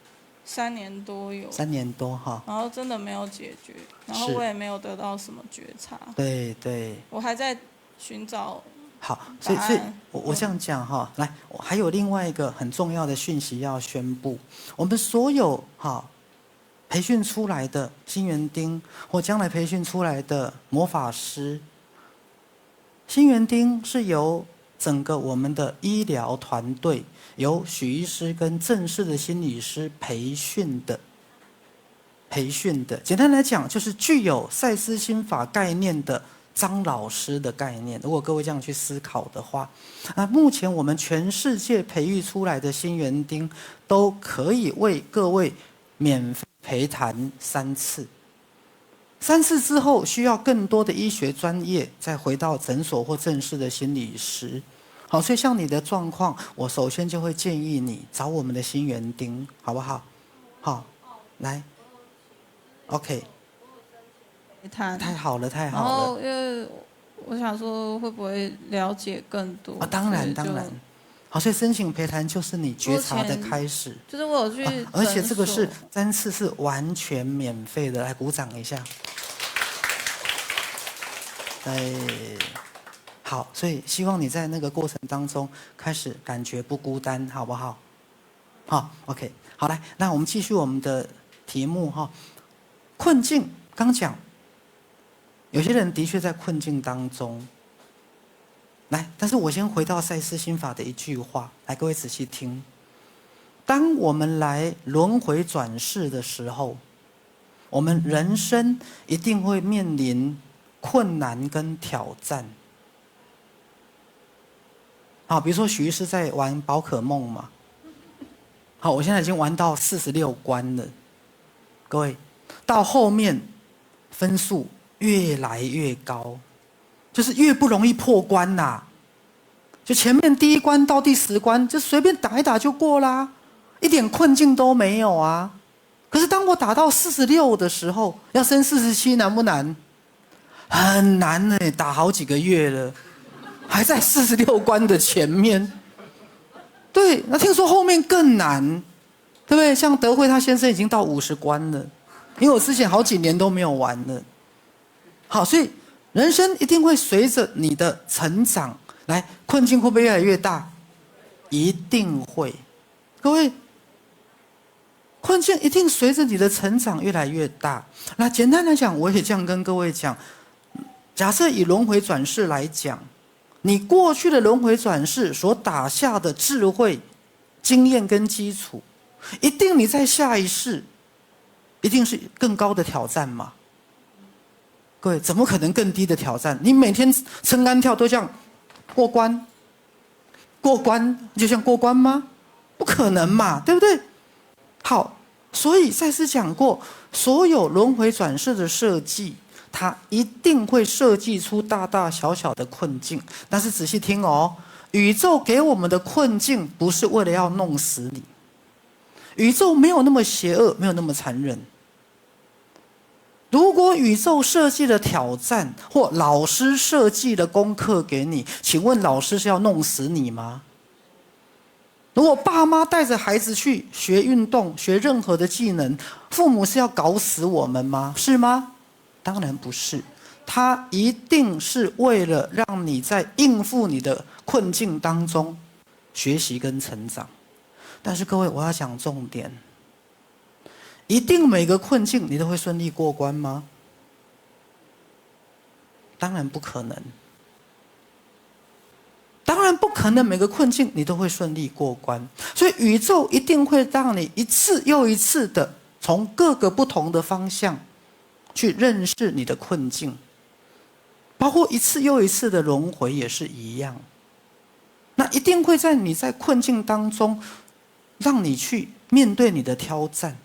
[SPEAKER 9] 3年多有。
[SPEAKER 2] 3年多哈。
[SPEAKER 9] 然后真的没有解决，然后我也没有得到什么觉察。
[SPEAKER 2] 对对。
[SPEAKER 9] 我还在寻找。
[SPEAKER 2] 好，所以我这样讲哈，来，我还有另外一个很重要的讯息要宣布，我们所有培训出来的新园丁或将来培训出来的魔法师，新园丁是由整个我们的医疗团队，由许医师跟正式的心理师培训的。简单来讲，就是具有赛斯心法概念的张老师的概念。如果各位这样去思考的话，目前我们全世界培育出来的新园丁都可以为各位免费陪谈3次。3次之后，需要更多的医学专业，再回到诊所或正式的心理师。好，所以像你的状况，我首先就会建议你找我们的新园丁，好不好？好，来 ，OK。太好了，太好了。
[SPEAKER 9] 然后因为我想说，会不会了解更多？
[SPEAKER 2] 当然。好，所以申请陪谈就是你觉察的开始。
[SPEAKER 9] 就是我有去、
[SPEAKER 2] 而且这个是3次是完全免费的，来鼓掌一下。好，所以希望你在那个过程当中开始感觉不孤单，好不好？好 ，OK， 好，来，那我们继续我们的题目哈。困境刚讲，有些人的确在困境当中。来，但是我先回到赛斯心法的一句话，来，各位仔细听。当我们来轮回转世的时候，我们人生一定会面临困难跟挑战。好，比如说许医师在玩宝可梦嘛。好，我现在已经玩到46关了，各位，到后面分数越来越高，就是越不容易破关啦。就前面第1关到第10关，就随便打一打就过啦，一点困境都没有啊。可是当我打到46的时候，要升47难不难？很难呢，打好几个月了，还在46关的前面。对，那听说后面更难，对不对？像德惠他先生已经到50关了，因为我之前好几年都没有玩了。好，所以人生一定会随着你的成长，来，困境会不会越来越大？一定会，各位，困境一定随着你的成长越来越大。那简单来讲，我也这样跟各位讲，假设以轮回转世来讲，你过去的轮回转世所打下的智慧、经验跟基础，一定你在下一世，一定是更高的挑战嘛？各位，怎么可能更低的挑战？你每天撑杆跳都这样过关，过关就像过关吗？不可能嘛，对不对？好，所以赛斯讲过，所有轮回转世的设计，它一定会设计出大大小小的困境。但是仔细听哦，宇宙给我们的困境不是为了要弄死你，宇宙没有那么邪恶，没有那么残忍。如果宇宙设计了挑战，或老师设计了功课给你，请问老师是要弄死你吗？如果爸妈带着孩子去学运动、学任何的技能，父母是要搞死我们吗？是吗？当然不是，他一定是为了让你在应付你的困境当中学习跟成长。但是各位，我要讲重点，一定每个困境你都会顺利过关吗？当然不可能。当然不可能每个困境你都会顺利过关，所以宇宙一定会让你一次又一次的从各个不同的方向去认识你的困境，包括一次又一次的轮回也是一样。那一定会在你在困境当中让你去面对你的挑战。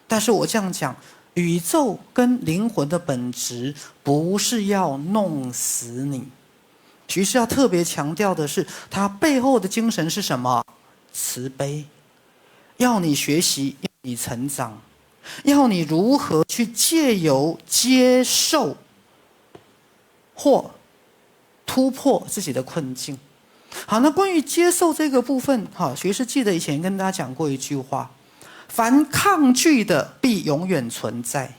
[SPEAKER 2] 但是我这样讲，宇宙跟灵魂的本质不是要弄死你。其实要特别强调的是，它背后的精神是什么？慈悲，要你学习，要你成长，要你如何去借由接受或突破自己的困境。好，那关于接受这个部分，好，学士记得以前跟大家讲过一句话：凡抗拒的必永远存在，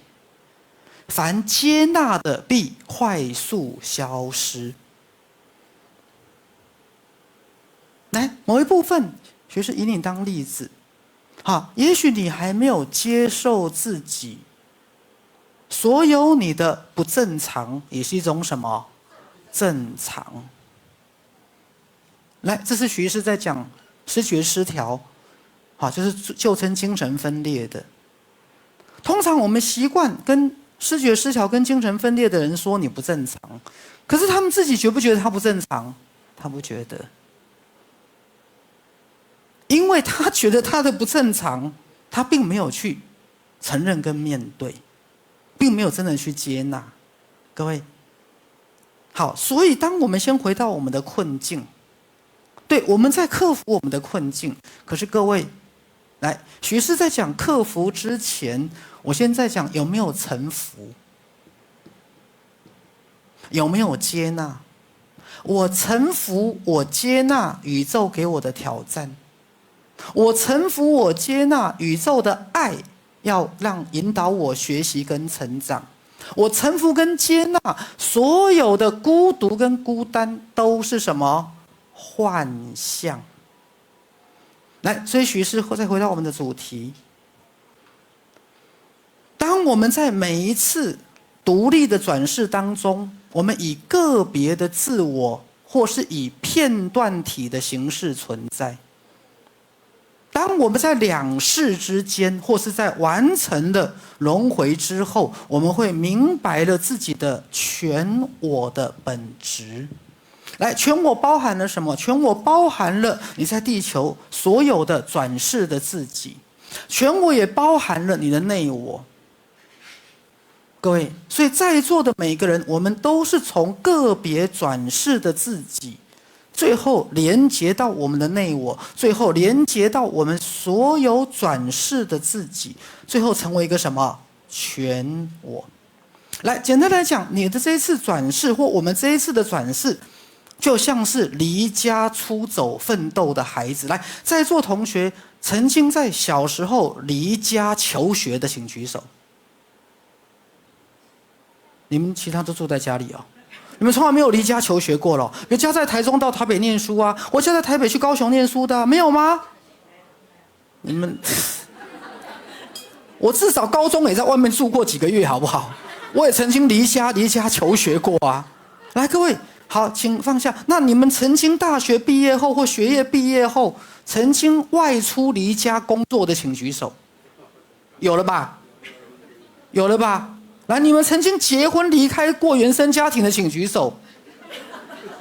[SPEAKER 2] 凡接纳的必快速消失。来，某一部分，学士以你当例子，好，也许你还没有接受自己，所有你的不正常也是一种什么正常？来，这是徐医师在讲思觉失调，好，就是旧称精神分裂的。通常我们习惯跟思觉失调跟精神分裂的人说你不正常，可是他们自己觉不觉得他不正常？他不觉得。因为他觉得他的不正常，他并没有去承认跟面对，并没有真的去接纳。各位，好，所以当我们先回到我们的困境，对，我们在克服我们的困境。可是各位，来，徐师在讲克服之前，我先在讲有没有臣服，有没有接纳。我臣服，我接纳宇宙给我的挑战，我臣服，我接纳宇宙的爱，要让引导我学习跟成长。我臣服跟接纳所有的孤独跟孤单都是什么？幻象。来，所以许师再回到我们的主题。当我们在每一次独立的转世当中，我们以个别的自我，或是以片段体的形式存在。当我们在两世之间，或是在完成的轮回之后，我们会明白了自己的全我的本质。来，全我包含了什么？全我包含了你在地球所有的转世的自己，全我也包含了你的内我。各位，所以在座的每个人，我们都是从个别转世的自己，最后连接到我们的内我，最后连接到我们所有转世的自己，最后成为一个什么？全我。来，简单来讲，你的这一次转世，或我们这一次的转世，就像是离家出走奋斗的孩子。来，在座同学曾经在小时候离家求学的，请举手。你们其他都住在家里哦，你们从来没有离家求学过了？有家在台中到台北念书啊，我家在台北去高雄念书的，没有吗？你们，我至少高中也在外面住过几个月，好不好？我也曾经离家求学过啊。来，各位，好，请放下。那你们曾经大学毕业后或学业毕业后，曾经外出离家工作的，请举手。有了吧？有了吧？来，你们曾经结婚离开过原生家庭的，请举手。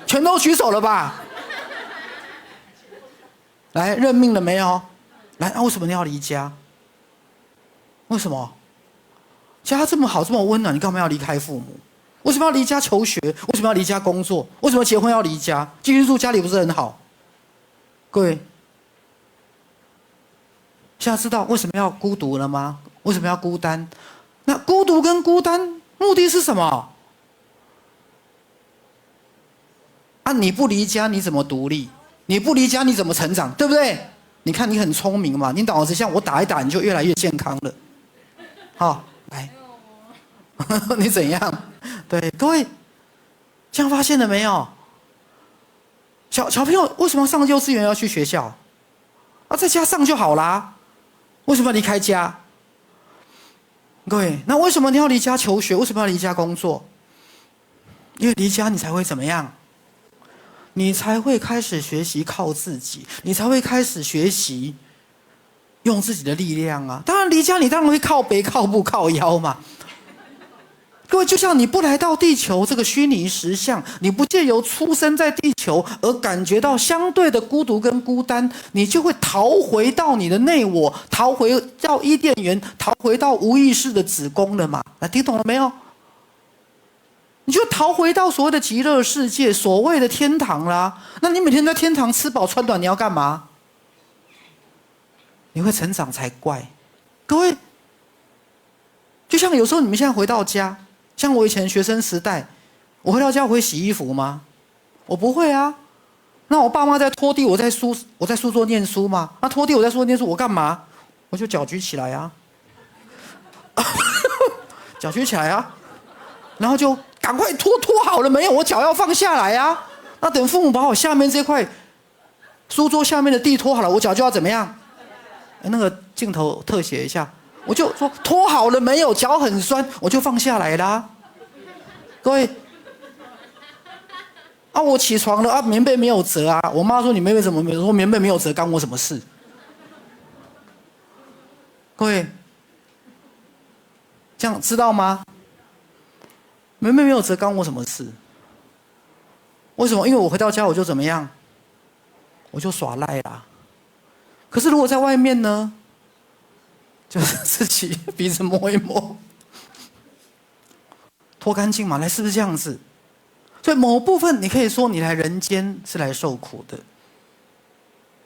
[SPEAKER 2] 全都举手了吧？来，认命了没有？来，为什么你要离家？为什么？家这么好，这么温暖，你干嘛要离开父母？为什么要离家求学？为什么要离家工作？为什么结婚要离家？继续住家里不是很好？各位，现在知道为什么要孤独了吗？为什么要孤单？那孤独跟孤单目的是什么？啊，你不离家你怎么独立？你不离家你怎么成长？对不对？你看你很聪明嘛，你脑子像我打一打你就越来越健康了。好，来，你怎样？对，各位，这样发现了没有？小朋友为什么上幼稚园要去学校？啊，在家上就好啦，为什么要离开家？各位，那为什么你要离家求学？为什么要离家工作？因为离家你才会怎么样？你才会开始学习靠自己，你才会开始学习用自己的力量啊！当然离家你当然会靠背、靠步、靠腰嘛。各位，就像你不来到地球这个虚拟实相，你不借由出生在地球而感觉到相对的孤独跟孤单，你就会逃回到你的内我，逃回到伊甸园，逃回到无意识的子宫了嘛？那听懂了没有？你就逃回到所谓的极乐世界，所谓的天堂啦。那你每天在天堂吃饱穿暖，你要干嘛？你会成长才怪。各位，就像有时候你们现在回到家，像我以前学生时代，我回到家我会洗衣服吗？我不会啊。那我爸妈在拖地，我在书桌念书吗？那拖地我在书桌念书，我干嘛？我就脚举起来啊，脚举起来啊，然后就赶快拖好了没有？我脚要放下来啊。那等父母把我下面这块书桌下面的地拖好了，我脚就要怎么样？那个镜头特写一下，我就说拖好了没有？脚很酸，我就放下来啦。各位，啊，我起床了啊，棉被没有折啊。我妈说你棉被怎么没有？说棉被没有折，干我什么事？各位，这样知道吗？棉被没有折，干我什么事？为什么？因为我回到家我就怎么样？我就耍赖啦。可是如果在外面呢，就是自己鼻子摸一摸，拖干净嘛，来，是不是这样子？所以某部分你可以说你来人间是来受苦的，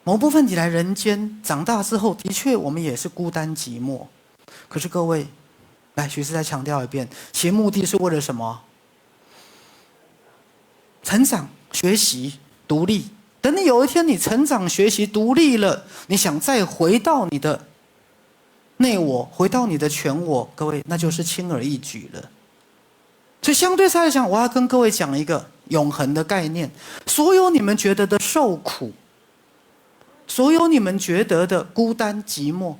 [SPEAKER 2] 某部分你来人间长大之后，的确我们也是孤单寂寞。可是各位，来，许师再强调一遍，其目的是为了什么？成长、学习独立，等你有一天你成长学习独立了，你想再回到你的内我，回到你的全我，各位，那就是轻而易举了。所以相对来讲，我要跟各位讲一个永恒的概念：所有你们觉得的受苦，所有你们觉得的孤单寂寞，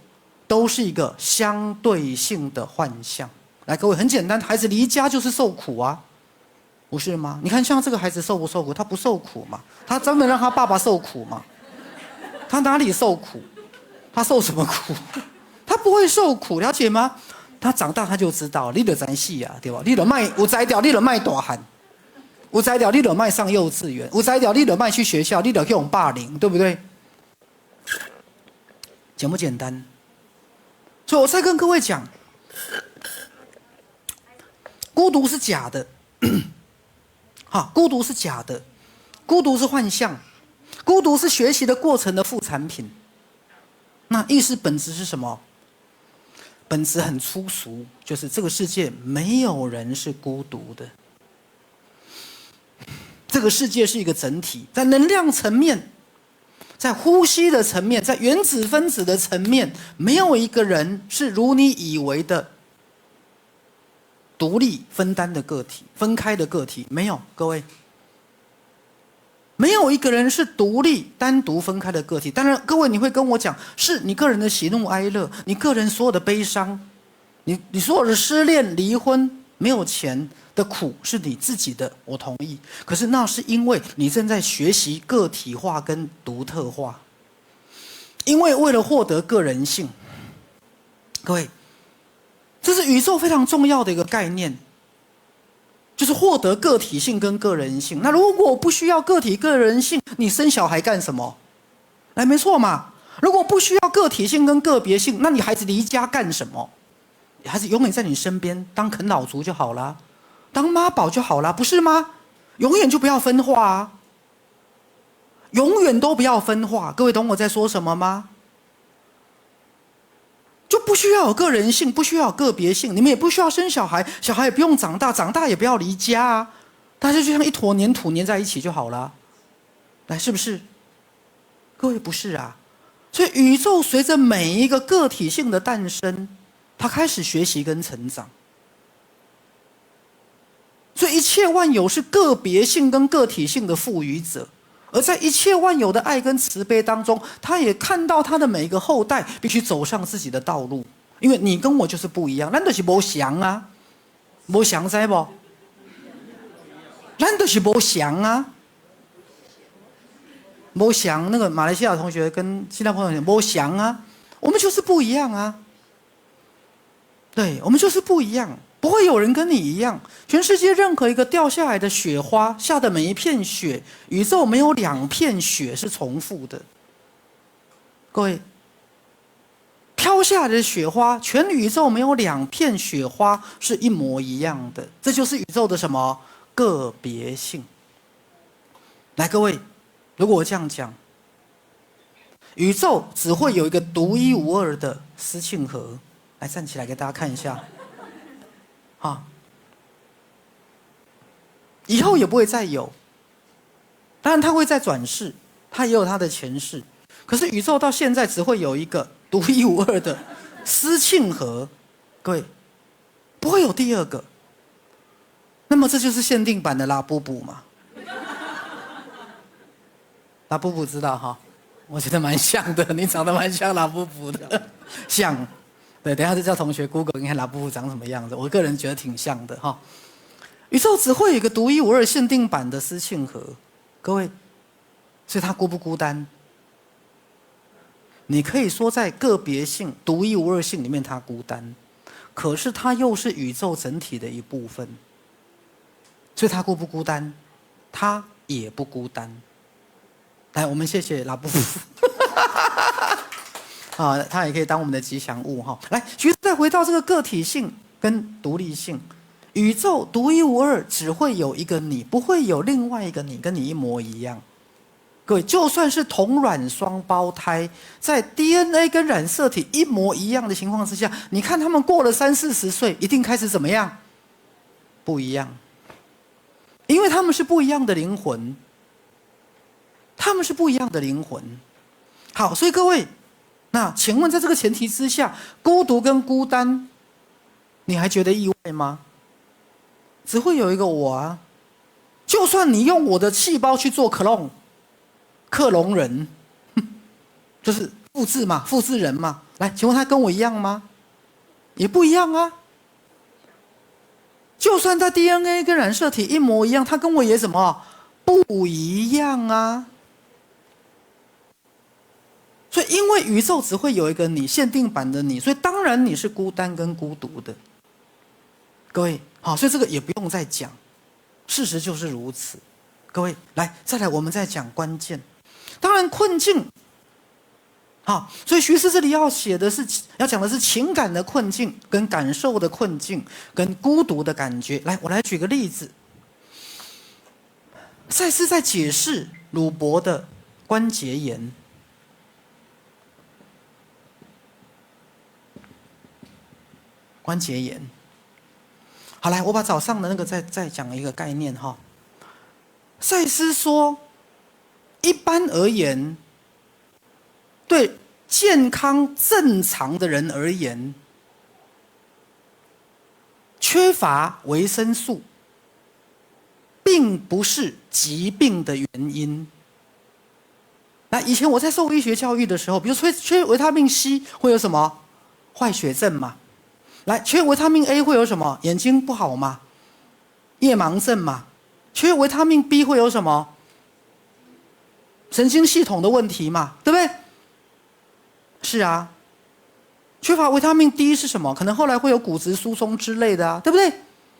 [SPEAKER 2] 都是一个相对性的幻象。来，各位，很简单，孩子离家就是受苦啊，不是吗？你看，像这个孩子受不受苦？他不受苦嘛，他专门让他爸爸受苦嘛。他哪里受苦？他受什么苦？他不会受苦，了解吗？他长大他就知道，你就知死啊，对吧？你就卖有才调，你就卖大汉；有才调，你就卖上幼稚园；有才调，你就卖去学校，你就去用霸凌，对不对？简不简单？所以我再跟各位讲，孤独是假的，孤独是假的，孤独是幻象，孤独是学习的过程的副产品。那意识本质是什么？本质很粗俗，就是这个世界没有人是孤独的。这个世界是一个整体，在能量层面，在呼吸的层面，在原子分子的层面，没有一个人是如你以为的独立分担的个体，分开的个体，没有，各位。没有一个人是独立单独分开的个体。当然各位你会跟我讲，是你个人的喜怒哀乐，你个人所有的悲伤，你所有的失恋离婚没有钱的苦是你自己的，我同意。可是那是因为你正在学习个体化跟独特化，因为为了获得个人性。各位，这是宇宙非常重要的一个概念，就是获得个体性跟个人性。那如果我不需要个体个人性，你生小孩干什么？来，没错嘛。如果不需要个体性跟个别性，那你孩子离家干什么？孩子永远在你身边，当啃老族就好了，当妈宝就好了，不是吗？永远就不要分化啊，永远都不要分化。各位懂我在说什么吗？就不需要有个人性，不需要有个别性，你们也不需要生小孩，小孩也不用长大，长大也不要离家啊，大家就像一坨粘土粘在一起就好了。来，是不是？各位，不是啊。所以宇宙随着每一个个体性的诞生，它开始学习跟成长。所以一切万有是个别性跟个体性的赋予者，而在一切万有的爱跟慈悲当中，他也看到他的每一个后代必须走上自己的道路，因为你跟我就是不一样，咱就是没翔啊，没翔知不？咱就是没翔啊，没翔。那个马来西亚同学跟新加坡同学没翔啊，我们就是不一样啊。对，我们就是不一样，不会有人跟你一样。全世界任何一个掉下来的雪花，下的每一片雪，宇宙没有两片雪是重复的。各位，飘下来的雪花，全宇宙没有两片雪花是一模一样的，这就是宇宙的什么？个别性。来，各位，如果我这样讲，宇宙只会有一个独一无二的思庆盒。来，站起来给大家看一下，以后也不会再有。当然，它会再转世，它也有它的前世。可是宇宙到现在只会有一个独一无二的思庆盒，各位，不会有第二个。那么这就是限定版的拉布布嘛？拉布布知道哈？我觉得蛮像的，你长得蛮像拉布布的，像。对，等一下就叫同学 Google 你看拉布布长什么样子，我个人觉得挺像的哈。宇宙只会有一个独一无二限定版的思庆盒，各位，所以它孤不孤单？你可以说在个别性、独一无二性里面它孤单，可是它又是宇宙整体的一部分，所以它孤不孤单？它也不孤单。来，我们谢谢拉布布。它也可以当我们的吉祥物哈。来，其实再回到这个个体性跟独立性，宇宙独一无二，只会有一个你，不会有另外一个你跟你一模一样。各位，就算是同卵双胞胎，在 DNA 跟染色体一模一样的情况之下，你看他们过了30-40岁，一定开始怎么样？不一样，因为他们是不一样的灵魂。他们是不一样的灵魂。好，所以各位，那请问在这个前提之下，孤独跟孤单，你还觉得意外吗？只会有一个我啊。就算你用我的细胞去做克隆人，就是复制嘛，复制人嘛。来，请问他跟我一样吗？也不一样啊。就算他 DNA 跟染色体一模一样，他跟我也什么不一样啊。所以因为宇宙只会有一个你，限定版的你，所以当然你是孤单跟孤独的。各位，好，所以这个也不用再讲，事实就是如此。各位，来，再来，我们再讲关键。当然困境，好，所以徐师这里要讲的是情感的困境，跟感受的困境，跟孤独的感觉。来，我来举个例子。赛斯在解释鲁伯的关节炎。关节炎。好，来，我把早上的那个再讲一个概念哈。赛斯说，一般而言，对健康正常的人而言，缺乏维生素，并不是疾病的原因。那以前我在受医学教育的时候，比如说缺维他命 C 会有什么坏血症嘛？来，缺维他命 A 会有什么？眼睛不好嘛？夜盲症嘛？缺维他命 B 会有什么？神经系统的问题嘛？对不对？是啊。缺乏维他命 D 是什么？可能后来会有骨质疏松之类的啊，对不对？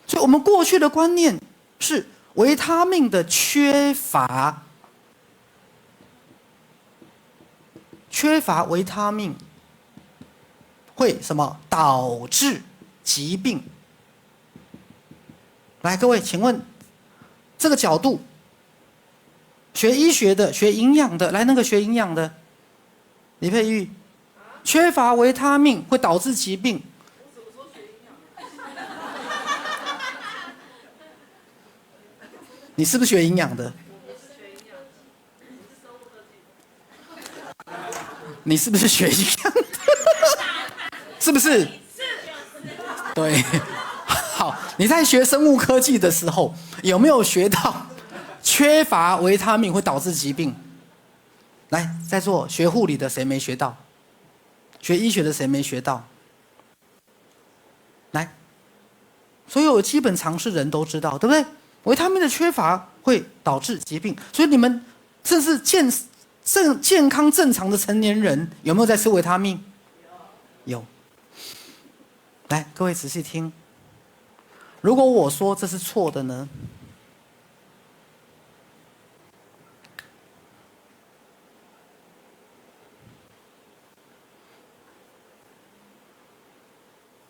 [SPEAKER 2] 所以我们过去的观念是维他命的缺乏维他命会什么导致疾病？来，各位，请问这个角度，学医学的、学营养的，来，那个学营养的，李佩玉，缺乏维他命会导致疾病。你是不是学营养的？你是不是学营养的？是不是？对。好，你在学生物科技的时候，有没有学到缺乏维他命会导致疾病？来，在座学护理的谁没学到？学医学的谁没学到？来，所有基本常识人都知道，对不对？维他命的缺乏会导致疾病，所以你们甚至健康正常的成年人有没有在吃维他命？有。来，各位仔细听，如果我说这是错的呢？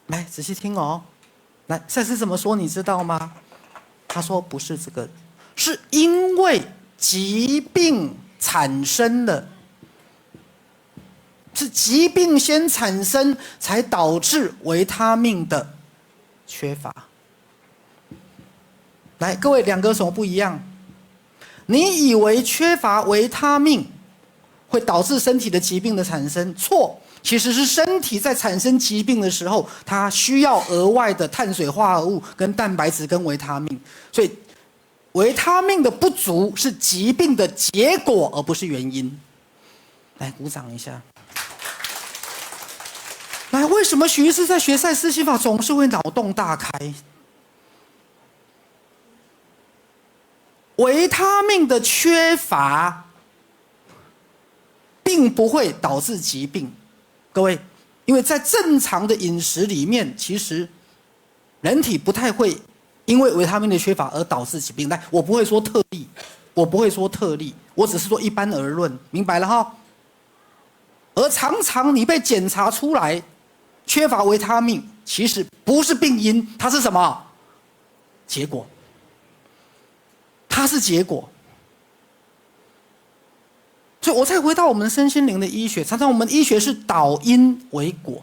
[SPEAKER 2] 来，仔细听哦。来，赛斯怎么说你知道吗？他说不是这个，是因为疾病产生了，是疾病先产生，才导致维他命的缺乏。来，各位，两个有什么不一样？你以为缺乏维他命会导致身体的疾病的产生，错。其实是身体在产生疾病的时候，它需要额外的碳水化合物、跟蛋白质、跟维他命，所以维他命的不足是疾病的结果，而不是原因。来，鼓掌一下。来，为什么徐医师在学赛斯心法总是会脑洞大开？维他命的缺乏，并不会导致疾病。各位，因为在正常的饮食里面，其实人体不太会因为维他命的缺乏而导致疾病。来，我不会说特例，我只是说一般而论，明白了哈？而常常你被检查出来缺乏维他命，其实不是病因，它是什么？结果。它是结果。所以我再回到我们身心灵的医学，常常我们医学是导因为果，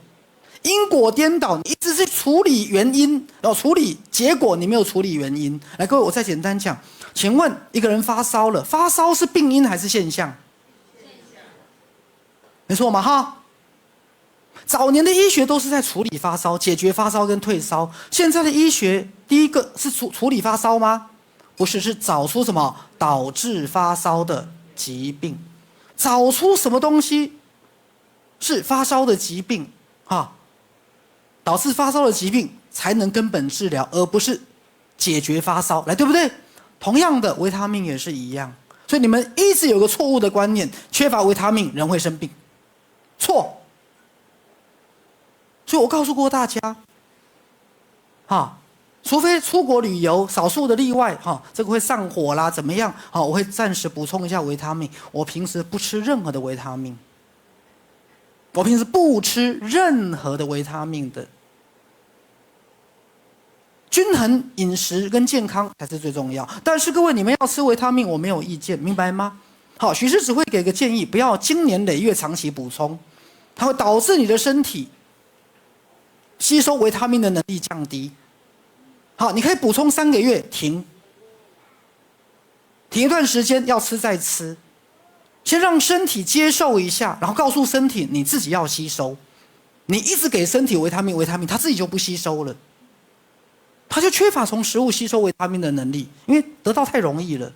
[SPEAKER 2] 因果颠倒，你一直是处理原因，处理结果，你没有处理原因。来，各位，我再简单讲，请问一个人发烧了，发烧是病因还是现象？没错嘛哈。早年的医学都是在处理发烧、解决发烧跟退烧，现在的医学第一个是处理发烧吗？不是，是找出什么导致发烧的疾病，找出什么东西是发烧的疾病啊，导致发烧的疾病才能根本治疗，而不是解决发烧，来，对不对？同样的，维他命也是一样。所以你们一直有个错误的观念，缺乏维他命人会生病，错。所以我告诉过大家，除非出国旅游，少数的例外，这个会上火啦，怎么样？我会暂时补充一下维他命。我平时不吃任何的维他命，我平时不吃任何的维他命的。均衡饮食跟健康才是最重要。但是各位，你们要吃维他命，我没有意见，明白吗？好，许师只会给个建议，不要经年累月长期补充，它会导致你的身体吸收维他命的能力降低。好，你可以补充3个月，停一段时间，要吃再吃，先让身体接受一下，然后告诉身体你自己要吸收。你一直给身体维他命，它自己就不吸收了，它就缺乏从食物吸收维他命的能力，因为得到太容易了。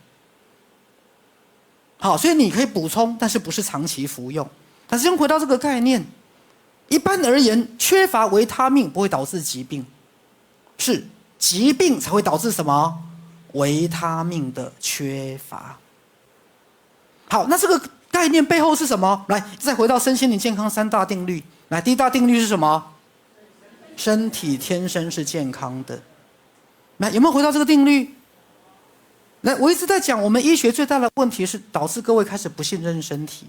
[SPEAKER 2] 好，所以你可以补充，但是不是长期服用。但是先回到这个概念，一般而言，缺乏维他命不会导致疾病，是疾病才会导致什么？维他命的缺乏。好，那这个概念背后是什么？来，再回到身心灵健康3大定律。来，第一大定律是什么？身体天生是健康的。来，有没有回到这个定律？来，我一直在讲，我们医学最大的问题是导致各位开始不信任身体。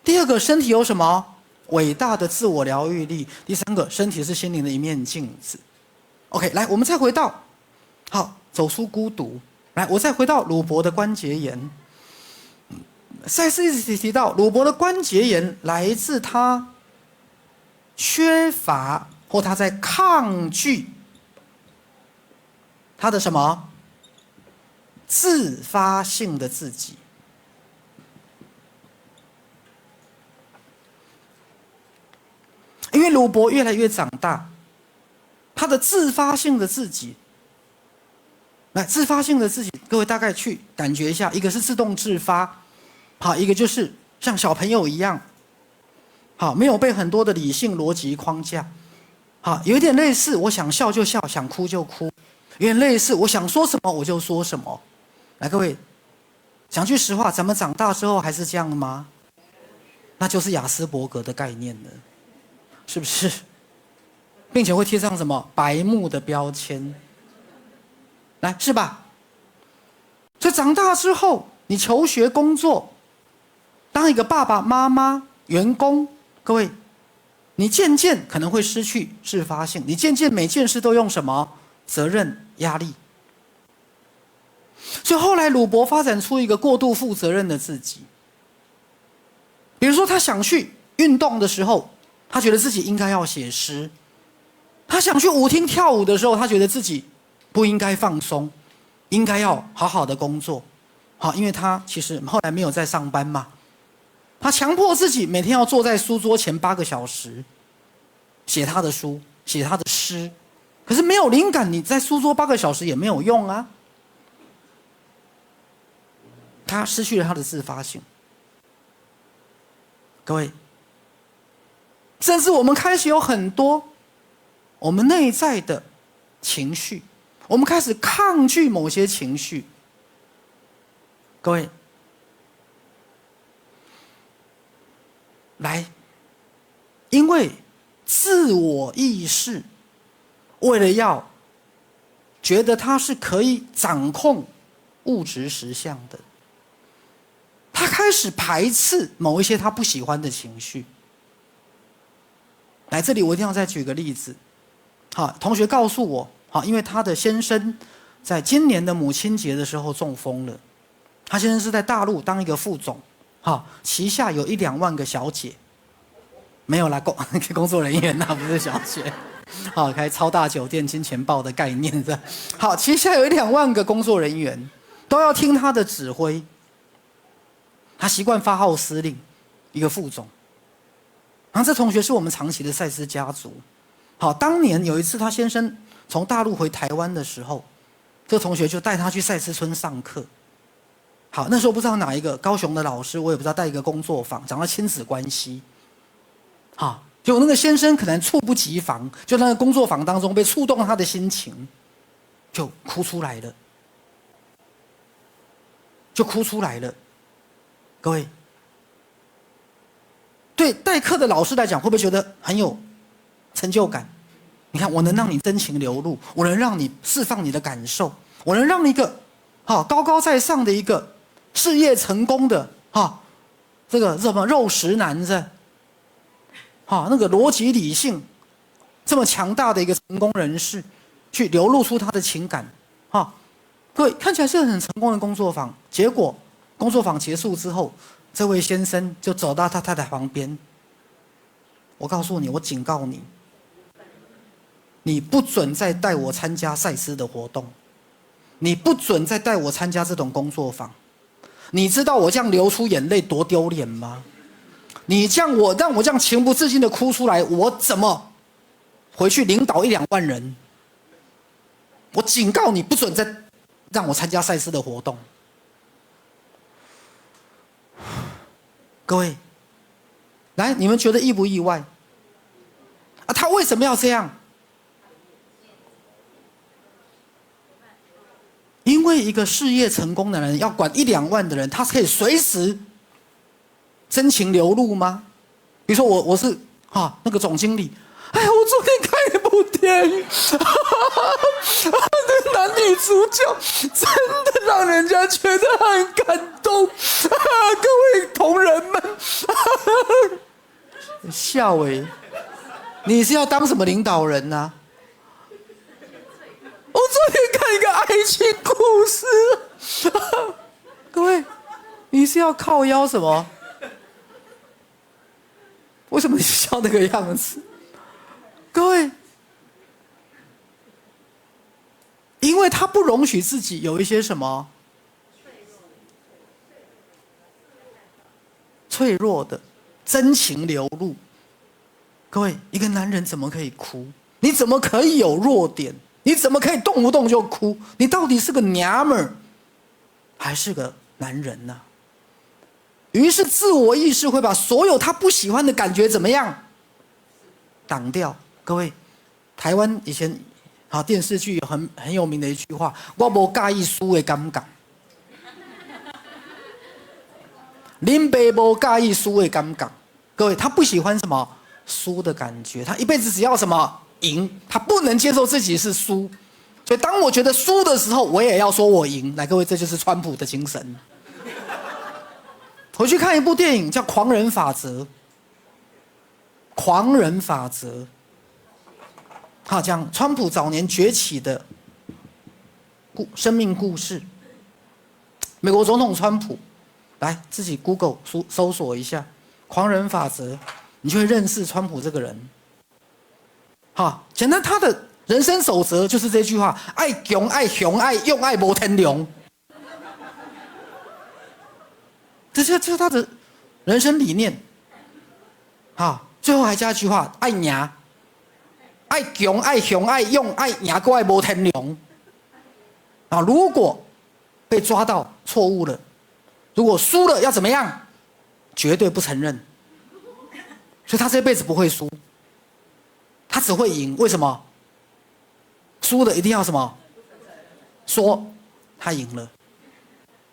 [SPEAKER 2] 第二个，身体有什么伟大的自我疗愈力？第三个，身体是心灵的一面镜子。OK， 来，我们再回到，好，走出孤独。来，我再回到鲁伯的关节炎。赛斯一直提到，鲁伯的关节炎来自他缺乏或他在抗拒他的什么？自发性的自己。因为鲁伯越来越长大，他的自发性的自己，来，自发性的自己，各位大概去感觉一下，一个是自动自发，好，一个就是像小朋友一样，好，没有被很多的理性逻辑框架，好，有一点类似，我想笑就笑，想哭就哭，有点类似，我想说什么我就说什么。来，各位，讲句实话，咱们长大之后还是这样吗？那就是亚斯伯格的概念了，是不是？并且会贴上什么白目的标签，来，是吧？所以长大之后，你求学、工作，当一个爸爸妈妈、员工，各位，你渐渐可能会失去自发性，你渐渐每件事都用什么责任、压力。所以后来鲁伯发展出一个过度负责任的自己。比如说，他想去运动的时候，他觉得自己应该要写诗；他想去舞厅跳舞的时候，他觉得自己不应该放松，应该要好好的工作。好，因为他其实后来没有在上班嘛，他强迫自己每天要坐在书桌前8个小时，写他的书，写他的诗。可是没有灵感，你在书桌8个小时也没有用啊。他失去了他的自发性。各位，甚至我们开始有很多我们内在的情绪，我们开始抗拒某些情绪。各位，来，因为自我意识为了要觉得它是可以掌控物质实相的，他开始排斥某一些他不喜欢的情绪。来，这里我一定要再举个例子。好，同学告诉我，好，因为他的先生在今年的母亲节的时候中风了。他先生是在大陆当一个副总，好，旗下有1-2万个小姐，没有啦，工作人员那不是小姐。好，开超大酒店金钱豹的概念的。好，旗下有1-2万个工作人员。都要听他的指挥。他习惯发号施令，一个副总。然后这同学是我们长期的赛斯家族。好，当年有一次他先生从大陆回台湾的时候，这个同学就带他去赛斯村上课。好，那时候不知道哪一个高雄的老师，我也不知道带一个工作坊，讲到亲子关系。好，就那个先生可能猝不及防，就那个工作坊当中被触动他的心情，就哭出来了，各位，对代课的老师来讲，会不会觉得很有成就感？你看，我能让你真情流露，我能让你释放你的感受，我能让一个高高在上的一个事业成功的这个什么肉食男子，那个逻辑理性这么强大的一个成功人士，去流露出他的情感，各位看起来是很成功的工作坊，结果工作坊结束之后，这位先生就走到他太太旁边。我告诉你，我警告你，你不准再带我参加赛斯的活动，你不准再带我参加这种工作坊。你知道我这样流出眼泪多丢脸吗？你这样让我这样情不自禁的哭出来，我怎么回去领导1-2万人？我警告你，不准再让我参加赛斯的活动。各位，来，你们觉得意不意外？他为什么要这样？因为一个事业成功的人要管1-2万的人，他可以随时真情流露吗？比如说我是那个总经理，我昨天看一部电影，那男女主角真的让人家觉得很感动，各位同仁们，笑你是要当什么领导人啊？我昨天看一个爱情故事，各位，你是要靠腰什么？为什么你笑那个样子？各位，因为他不容许自己有一些什么脆弱的真情流露。各位，一个男人怎么可以哭？你怎么可以有弱点？你怎么可以动不动就哭？你到底是个娘们儿，还是个男人呢？于是自我意识会把所有他不喜欢的感觉怎么样挡掉。各位，台湾以前电视剧有很有名的一句话：我不介意输的感觉。林北不介意输的感觉。各位，他不喜欢什么输的感觉，他一辈子只要什么赢，他不能接受自己是输。所以当我觉得输的时候，我也要说我赢。来，各位，这就是川普的精神。回去看一部电影叫《狂人法则》。狂人法则，讲川普早年崛起的生命故事。美国总统川普，来自己 Google 搜索一下《狂人法则》，你就会认识川普这个人。简单，他的人生守则就是这句话：爱强爱雄爱用爱无天良。这是他的人生理念。最后还加一句话：爱赢，爱强爱雄爱用爱赢过爱无天良。如果被抓到错误了，如果输了要怎么样？绝对不承认。所以他这辈子不会输，他只会赢。为什么？输了一定要什么？说他赢了。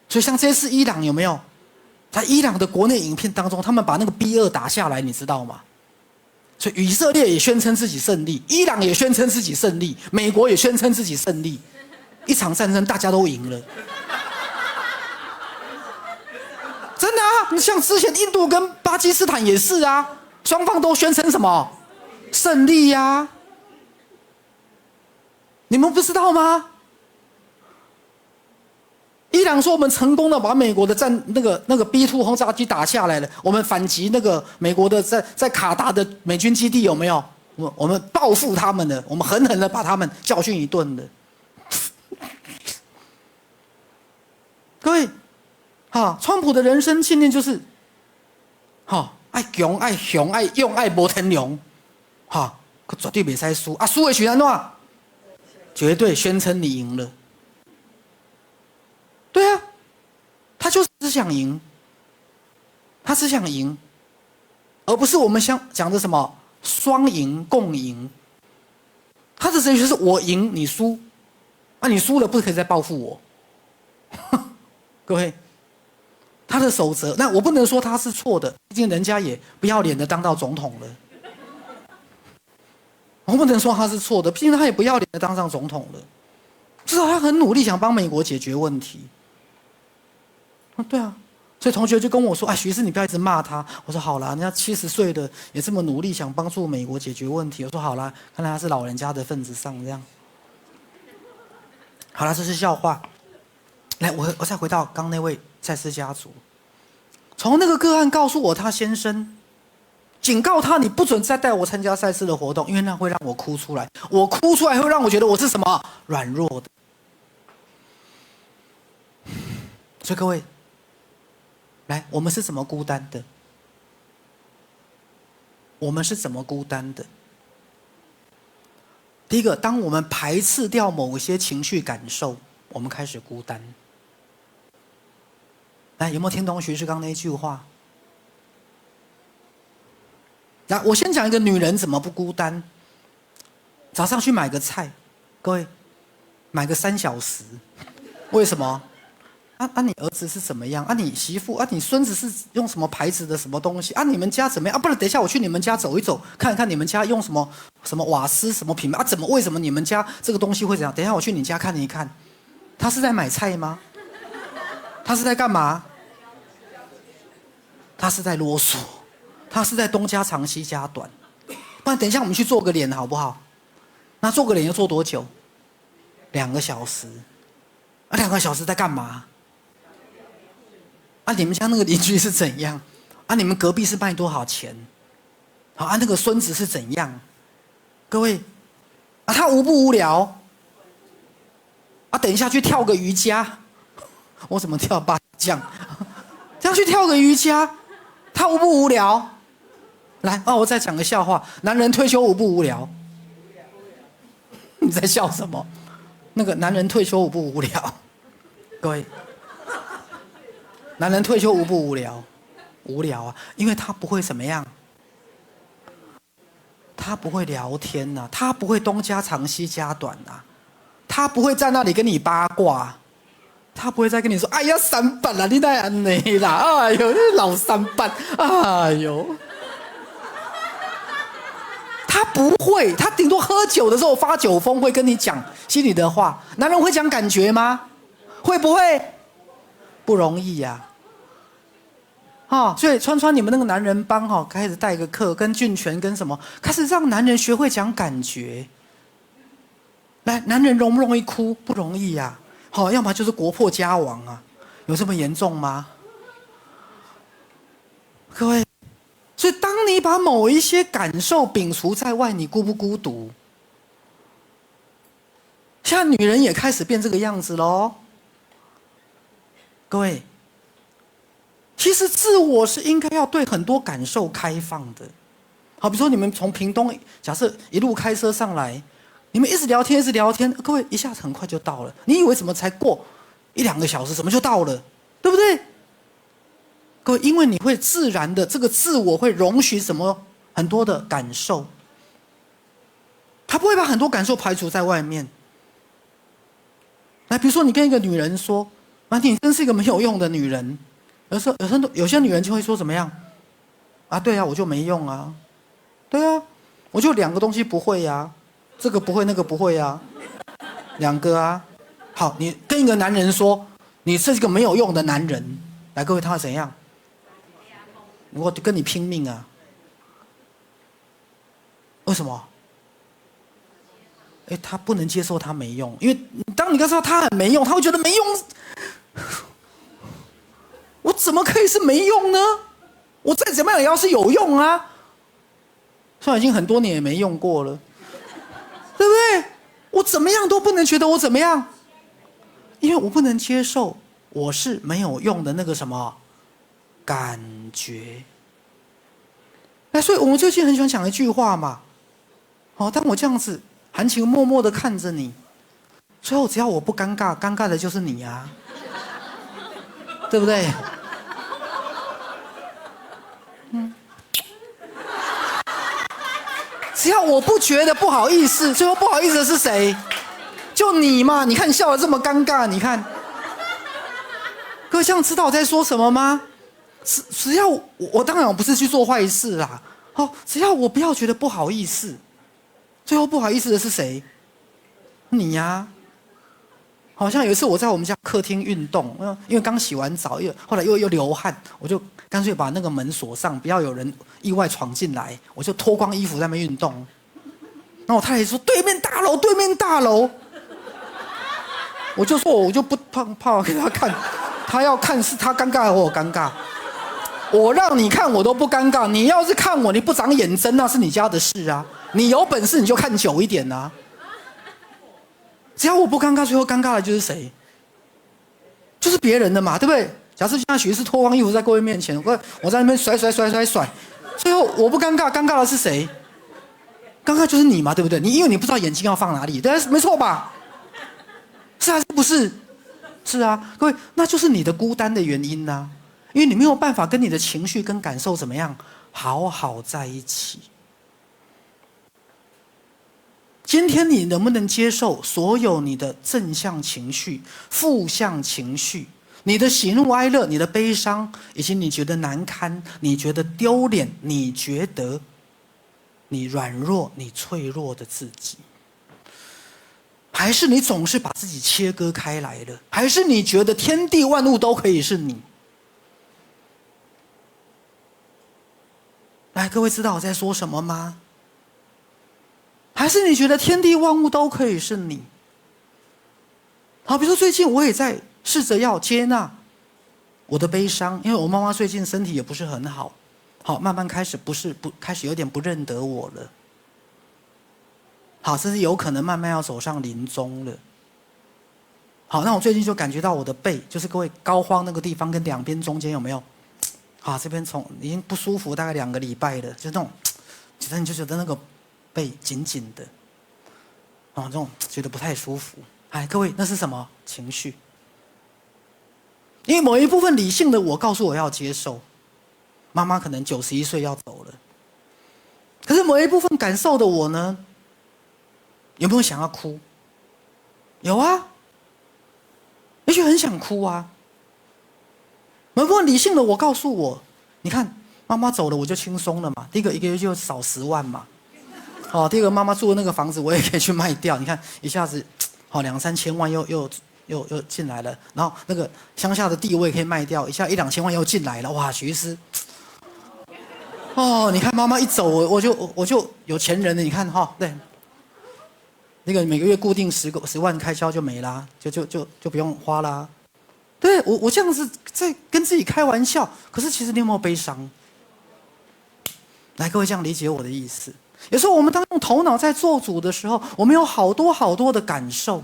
[SPEAKER 2] 所以像这次伊朗有没有？在伊朗的国内影片当中，他们把那个 B2 打下来，你知道吗？所以以色列也宣称自己胜利，伊朗也宣称自己胜利，美国也宣称自己胜利，一场战争大家都赢了。真的啊，像之前印度跟巴基斯坦也是啊，双方都宣称什么胜利呀？你们不知道吗？伊朗说我们成功的把美国的那个 B2 轰炸机打下来了，我们反击那个美国的在卡达的美军基地有没有？我们报复他们的，我们狠狠的把他们教训一顿的。各位，川普的人生信念就是，爱强爱雄爱勇爱无天良，可绝对袂使输啊！输的是安怎？绝对宣称你赢了。对啊，他就是只想赢，他只想赢，而不是我们讲的什么双赢共赢。他的哲学是我赢你输，你输了不可以再报复我。各位，他的守则，那我不能说他是错的，毕竟人家也不要脸的当到总统了。我不能说他是错的，毕竟他也不要脸的当上总统了。至少他很努力想帮美国解决问题。对啊，所以同学就跟我说：“徐师，你不要一直骂他。”我说：“好啦，人家70岁了，也这么努力想帮助美国解决问题。”我说：“好啦，看来他是老人家的份子上这样。”好啦，这是笑话。来，我再回到刚那位赛斯家族，从那个个案告诉我他先生。警告他，你不准再带我参加赛事的活动，因为那会让我哭出来。我哭出来会让我觉得我是什么软弱的。所以各位，来，我们是怎么孤单的？我们是怎么孤单的？第一个，当我们排斥掉某些情绪感受，我们开始孤单。来，有没有听懂徐世刚那一句话？我先讲一个女人怎么不孤单。早上去买个菜，各位，买个3小时，为什么？你儿子是怎么样？你媳妇你孙子是用什么牌子的什么东西？你们家怎么样？不然等一下我去你们家走一走，看一看你们家用什么瓦斯什么品牌为什么你们家这个东西会怎样？等一下我去你家看一看。他是在买菜吗？他是在干嘛？他是在啰嗦。他是在东家长西家短，不然等一下我们去做个脸好不好？那做个脸要做多久？2个小时。2个小时在干嘛？你们家那个邻居是怎样？你们隔壁是卖多少钱？那个孙子是怎样？各位，他无不无聊？等一下去跳个瑜伽，我怎么跳八将？这样去跳个瑜伽，他无不无聊？来，我再讲个笑话。男人退休无不无聊？你在笑什么？那个男人退休无不无聊？各位，男人退休无不无聊？无聊啊，因为他不会怎么样，他不会聊天啊，他不会东家长西家短啊，他不会在那里跟你八卦，他不会再跟你说：“哎呀，3板啦，你那安内啦，哎呦，老3板，哎呦。”他不会，他顶多喝酒的时候发酒疯，会跟你讲心里的话。男人会讲感觉吗？会不会？不容易呀。所以川你们那个男人帮开始带个课，跟俊全跟什么，开始让男人学会讲感觉。来，男人容不容易哭？不容易呀。要么就是国破家亡啊，有这么严重吗？各位。所以，当你把某一些感受摒除在外，你孤不孤独？现在女人也开始变这个样子喽。各位，其实自我是应该要对很多感受开放的。比如说你们从屏东，假设一路开车上来，你们一直聊天，一直聊天，各位一下子很快就到了。你以为怎么才过1-2个小时，怎么就到了？对不对？各位，因为你会自然的，这个自我会容许很多的感受，他不会把很多感受排除在外面。来，比如说你跟一个女人说：“你真是一个没有用的女人。”有些女人就会说怎么样？对啊，我就没用啊。对啊，我就2个东西不会啊，这个不会，那个不会啊，2个啊。好，你跟一个男人说你是一个没有用的男人，来，各位，他会怎样？我跟你拼命啊！为什么？他不能接受他没用，因为当你告诉他很没用，他会觉得没用。我怎么可以是没用呢？我再怎么样也要是有用啊！虽然已经很多年也没用过了，对不对？我怎么样都不能觉得我怎么样，因为我不能接受我是没有用的那个什么感觉。所以我们最近很喜欢讲一句话嘛，当我这样子含情脉脉的看着你，最后只要我不尴尬，尴尬的就是你啊，对不对？只要我不觉得不好意思，最后不好意思的是谁？就你嘛！你看你笑得这么尴尬，你看，各位这样知道我在说什么吗？只要我当然我不是去做坏事啦，只要我不要觉得不好意思，最后不好意思的是谁？你呀！好像有一次我在我们家客厅运动，因为刚洗完澡，后来又流汗，我就干脆把那个门锁上，不要有人意外闯进来，我就脱光衣服在那边运动。然后我太太说对面大楼，我就说我就不怕给他看，他要看是他尴尬还是我尴尬，我让你看我都不尴尬，你要是看我你不长眼针那是你家的事啊，你有本事你就看久一点啊。只要我不尴尬，最后尴尬的就是谁？就是别人的嘛，对不对？假设现在许是脱光衣服在各位面前，我在那边甩，最后我不尴尬，尴尬的是谁？尴尬就是你嘛，对不对？因为你不知道眼睛要放哪里，对，没错吧？是还是不是？是啊，各位，那就是你的孤单的原因啊，因为你没有办法跟你的情绪跟感受怎么样好好在一起。今天你能不能接受所有你的正向情绪、负向情绪，你的喜怒哀乐、你的悲伤，以及你觉得难堪、你觉得丢脸、你觉得你软弱、你脆弱的自己？还是你总是把自己切割开来了？还是你觉得天地万物都可以是你？来，各位知道我在说什么吗？还是你觉得天地万物都可以是你？好，比如说最近我也在试着要接纳我的悲伤，因为我妈妈最近身体也不是很好，好，慢慢开始开始有点不认得我了，好，甚至有可能慢慢要走上临终了。好，那我最近就感觉到我的背，就是各位膏肓那个地方跟两边中间有没有？好，这边已经不舒服大概2个礼拜了，就是那种，你就觉得那个背紧紧的，这种觉得不太舒服。各位，那是什么情绪？因为某一部分理性的我告诉我要接受，妈妈可能91岁要走了，可是某一部分感受的我呢，有没有想要哭？有啊，也许很想哭啊。某一部分理性的我告诉我，你看妈妈走了我就轻松了嘛，第一个1个月就少10万嘛。第二个妈妈住的那个房子我也可以去卖掉，你看一下子2-3千万又进来了，然后那个乡下的地我也可以卖掉，一下1-2千万又进来了，哇，许医师，你看妈妈一走我就有钱人了，你看对，那个每个月固定10万开销就没啦，就不用花啦。对，我这样子在跟自己开玩笑，可是其实你有没有悲伤？来，各位这样理解我的意思。有时候我们当用头脑在做主的时候，我们有好多的感受，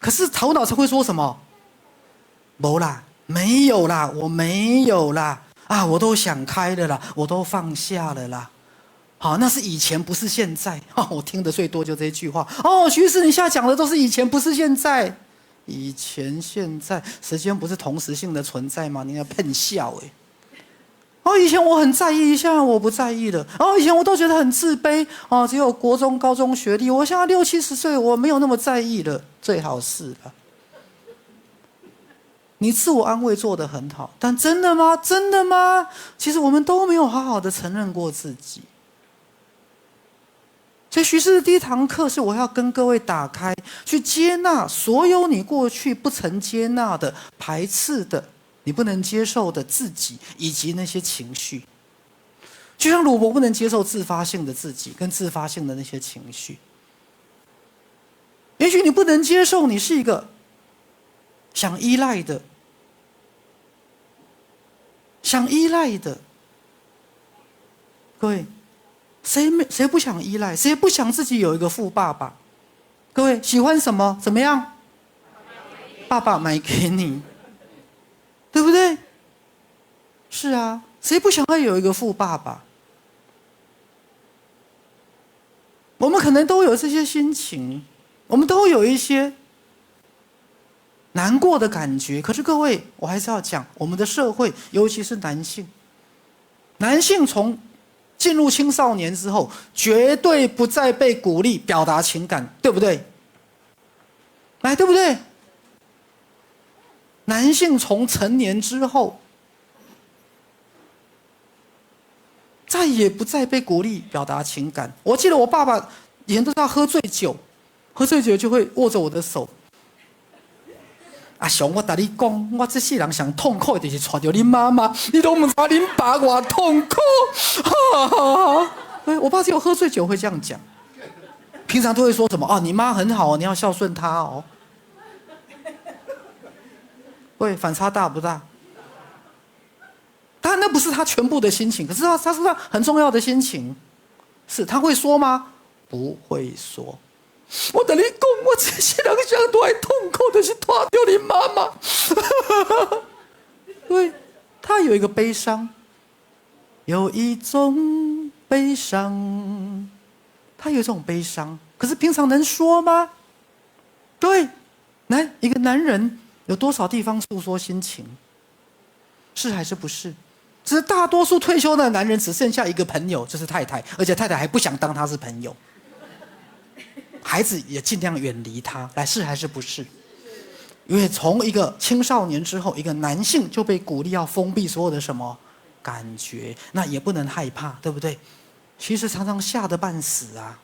[SPEAKER 2] 可是头脑才会说什么？没啦，没有啦，我没有啦，我都想开了啦，我都放下了啦。好，那是以前，不是现在。我听的最多就这句话。徐医师，你现在讲的都是以前，不是现在。以前、现在，时间不是同时性的存在吗？你要骗笑以前我很在意，现在我不在意了。以前我都觉得很自卑，只有国中、高中学历，我现在60-70岁，我没有那么在意了，最好是了。你自我安慰做得很好，但真的吗？真的吗？其实我们都没有好好的承认过自己。所以徐师的第一堂课是我要跟各位打开，去接纳所有你过去不曾接纳的、排斥的、你不能接受的自己，以及那些情绪。就像鲁伯不能接受自发性的自己跟自发性的那些情绪。也许你不能接受你是一个想依赖的，各位，谁不想依赖？谁不想自己有一个富爸爸？各位喜欢什么？怎么样？爸爸买给你。是啊，谁不想要有一个富爸爸？我们可能都有这些心情，我们都有一些难过的感觉。可是各位，我还是要讲，我们的社会，尤其是男性，男性从进入青少年之后，绝对不再被鼓励表达情感，对不对？来，对不对？男性从成年之后，再也不再被鼓励表达情感。我记得我爸爸以前都是要喝醉酒，喝醉酒就会握着我的手。阿雄，我跟你讲，我这世人上痛苦的就是娶到你妈妈，你都不知道你爸我痛苦。对，我爸只有喝醉酒会这样讲，平常都会说什么哦，你妈很好，你要孝顺她哦。对，反差大不大？当然那不是他全部的心情，可是他是他很重要的心情。是他会说吗？不会说。我跟你讲，我这些人想都还痛苦的是拖掉你妈妈。对，他有一个悲伤，有一种悲伤，他有一种悲伤，可是平常能说吗？对，来，一个男人有多少地方诉说心情？是还是不是？只是大多数退休的男人只剩下一个朋友，就是太太，而且太太还不想当他是朋友，孩子也尽量远离他。来，是还是不是？因为从一个青少年之后，一个男性就被鼓励要封闭所有的什么感觉，那也不能害怕，对不对？其实常常吓得半死啊！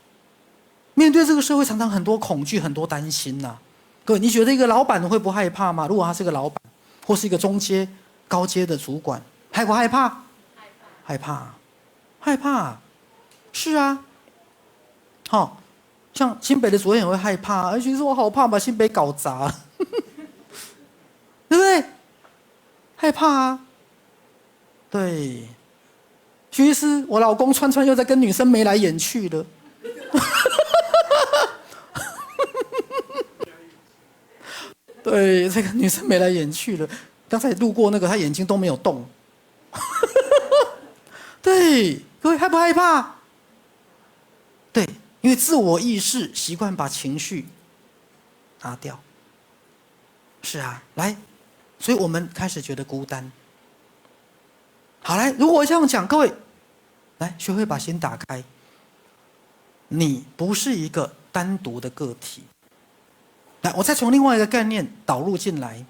[SPEAKER 2] 面对这个社会，常常很多恐惧，很多担心呐。各位，你觉得一个老板会不害怕吗？如果他是个老板，或是一个中阶、高阶的主管，害不害怕？害怕，害怕，是啊。好，像新北的主任也会害怕，而且说我好怕把新北搞砸了，对不对？害怕啊。对，徐医师，我老公川川又在跟女生眉来眼去了。对，这个女生眉来眼去了。刚才路过那个，她眼睛都没有动。对，各位害不害怕？对，因为自我意识习惯把情绪拿掉。是啊，来，所以我们开始觉得孤单。好，来，如果我这样讲，各位，来学会把心打开。你不是一个单独的个体。来，我再从另外一个概念导入进来。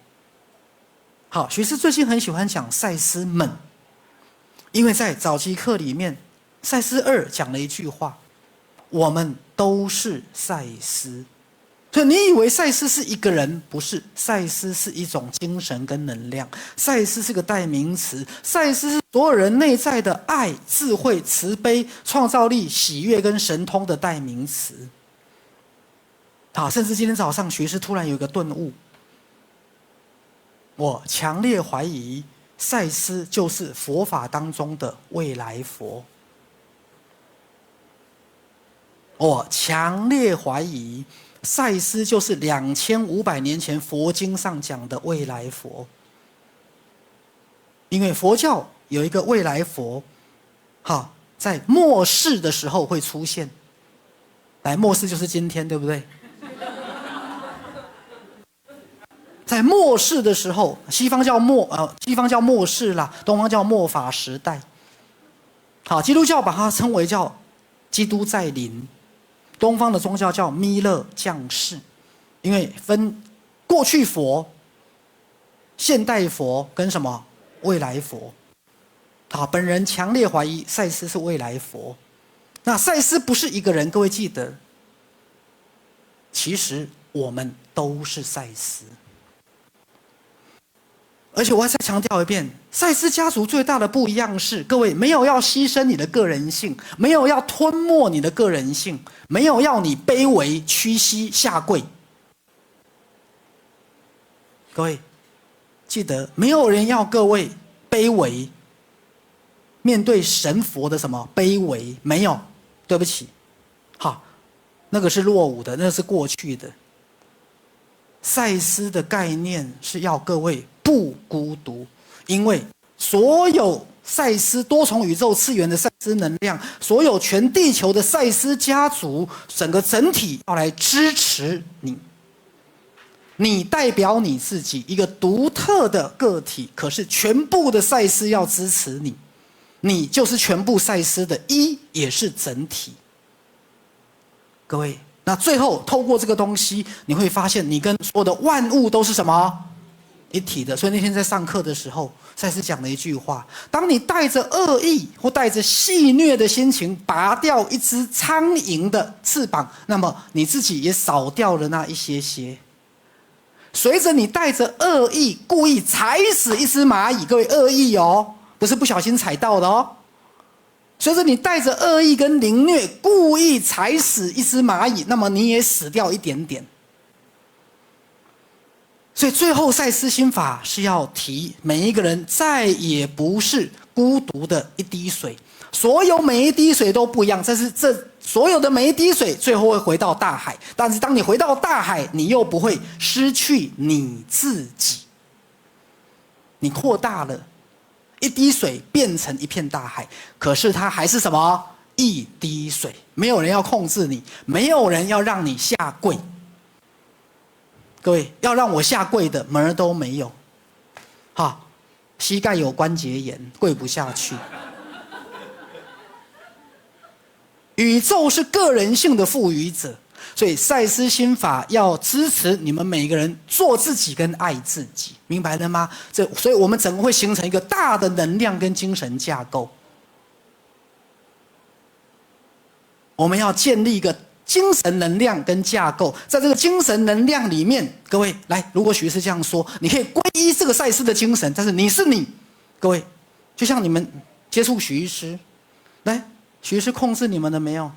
[SPEAKER 2] 好，学士最近很喜欢讲赛斯们，因为在早期课里面，赛斯2讲了一句话：我们都是赛斯。所以你以为赛斯是一个人，不是，赛斯是一种精神跟能量，赛斯是个代名词，赛斯是所有人内在的爱、智慧、慈悲、创造力、喜悦跟神通的代名词。好，甚至今天早上学士突然有一个顿悟，我强烈怀疑赛斯就是佛法当中的未来佛。我强烈怀疑赛斯就是2500年前佛经上讲的未来佛，因为佛教有一个未来佛，好，在末世的时候会出现。来，末世就是今天，对不对？在末世的时候，西方叫末世啦，东方叫末法时代。好，基督教把它称为叫基督再临，东方的宗教叫弥勒降世，因为分过去佛、现代佛跟什么未来佛。好，本人强烈怀疑赛斯是未来佛。那赛斯不是一个人，各位记得，其实我们都是赛斯。而且我要再强调一遍，赛斯家族最大的不一样是，各位没有要牺牲你的个人性，没有要吞没你的个人性，没有要你卑微、屈膝、下跪。各位记得，没有人要各位卑微，面对神佛的什么卑微，没有，对不起，好，那个是落伍的，那是过去的。赛斯的概念是要各位不孤独，因为所有赛斯多重宇宙次元的赛斯能量，所有全地球的赛斯家族，整个整体要来支持你。你代表你自己一个独特的个体，可是全部的赛斯要支持你，你就是全部赛斯的一，也是整体。各位，那最后透过这个东西，你会发现你跟所有的万物都是什么？一体的。所以那天在上课的时候，赛斯讲了一句话：当你带着恶意或带着戏谑的心情拔掉一只苍蝇的翅膀，那么你自己也少掉了那一些些。随着你带着恶意故意踩死一只蚂蚁，各位，恶意哦，不是不小心踩到的哦。随着你带着恶意跟凌虐故意踩死一只蚂蚁，那么你也死掉一点点。所以最后赛斯心法是要提每一个人再也不是孤独的一滴水，所有每一滴水都不一样，这所有的每一滴水最后会回到大海，但是当你回到大海，你又不会失去你自己，你扩大了，一滴水变成一片大海，可是它还是什么？一滴水，没有人要控制你，没有人要让你下跪。各位，要让我下跪的门儿都没有，哈，膝盖有关节炎，跪不下去。宇宙是个人性的赋予者，所以赛斯心法要支持你们每一个人做自己跟爱自己，明白了吗？所以我们整个会形成一个大的能量跟精神架构。我们要建立一个精神能量跟架构，在这个精神能量里面，各位来，如果许医师这样说，你可以皈依这个赛斯的精神，但是你是你，各位，就像你们接触许医师，来。许医师控制你们了没有？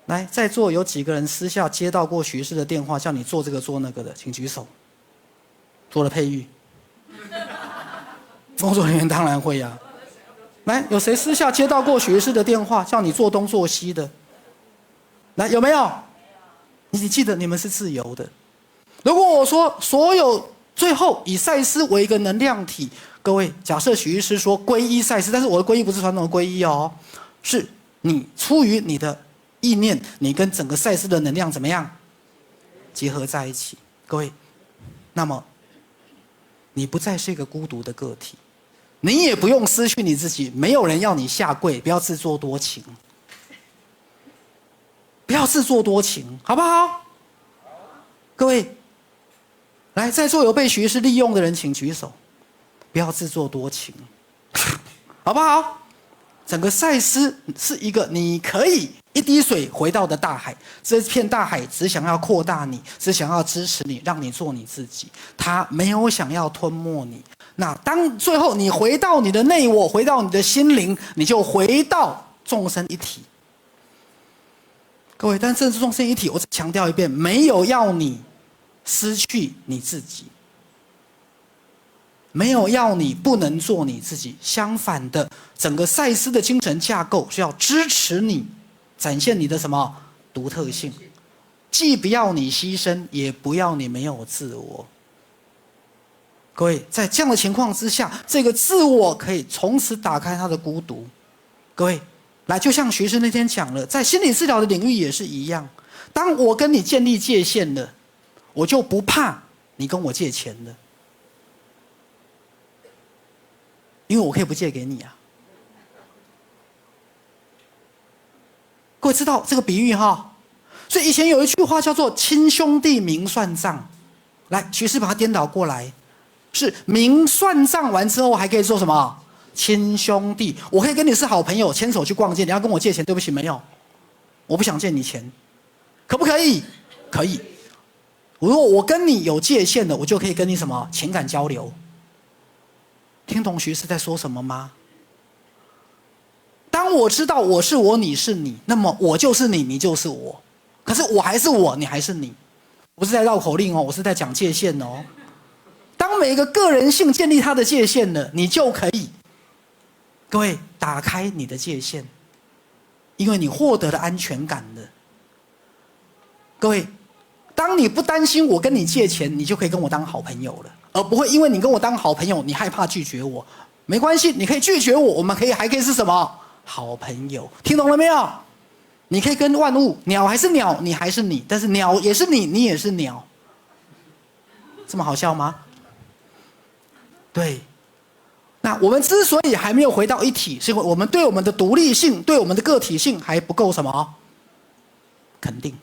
[SPEAKER 2] 来，在座有几个人私下接到过许医师的电话，叫你做这个做那个的，请举手。做了佩玉，工作人员当然会呀、来，有谁私下接到过许医师的电话，叫你做东做西的？来，有没有？你记得你们是自由的。如果我说所有最后以赛斯为一个能量体，各位，假设许医师说皈依赛斯，但是我的皈依不是传统的皈依哦。是你出于你的意念，你跟整个赛斯的能量怎么样结合在一起？各位，那么你不再是一个孤独的个体，你也不用失去你自己，没有人要你下跪，不要自作多情，不要自作多情，好不好？各位，来，在座有被许医师利用的人请举手，不要自作多情，好不好？整个赛斯是一个你可以一滴水回到的大海，这片大海只想要扩大你，只想要支持你，让你做你自己，它没有想要吞没你。那当最后你回到你的内我，回到你的心灵，你就回到众生一体。各位，但这是众生一体，我再强调一遍，没有要你失去你自己，没有要你不能做你自己，相反的，整个赛斯的精神架构是要支持你展现你的什么独特性，既不要你牺牲，也不要你没有自我。各位，在这样的情况之下，这个自我可以从此打开他的孤独。各位，来，就像徐师那天讲了，在心理治疗的领域也是一样，当我跟你建立界限了，我就不怕你跟我借钱了。因为我可以不借给你啊。各位知道这个比喻哈？所以以前有一句话叫做亲兄弟明算账。来，徐师把它颠倒过来，是明算账完之后还可以做什么？亲兄弟，我可以跟你是好朋友，牵手去逛街，你要跟我借钱，对不起，没有，我不想借你钱，可不可以？可以。如果我跟你有界限的，我就可以跟你什么情感交流。听懂徐是在说什么吗？当我知道我是我，你是你，那么我就是你，你就是我。可是我还是我，你还是你，不是在绕口令哦，我是在讲界限哦。当每一个个人性建立它的界限了，你就可以，各位打开你的界限，因为你获得了安全感了。各位，当你不担心我跟你借钱，你就可以跟我当好朋友了。而不会因为你跟我当好朋友，你害怕拒绝我，没关系，你可以拒绝我，我们还可以是什么？好朋友，听懂了没有？你可以跟万物，鸟还是鸟，你还是你，但是鸟也是你，你也是鸟。这么好笑吗？对。那我们之所以还没有回到一体，是因为我们对我们的独立性、对我们的个体性还不够什么？肯定。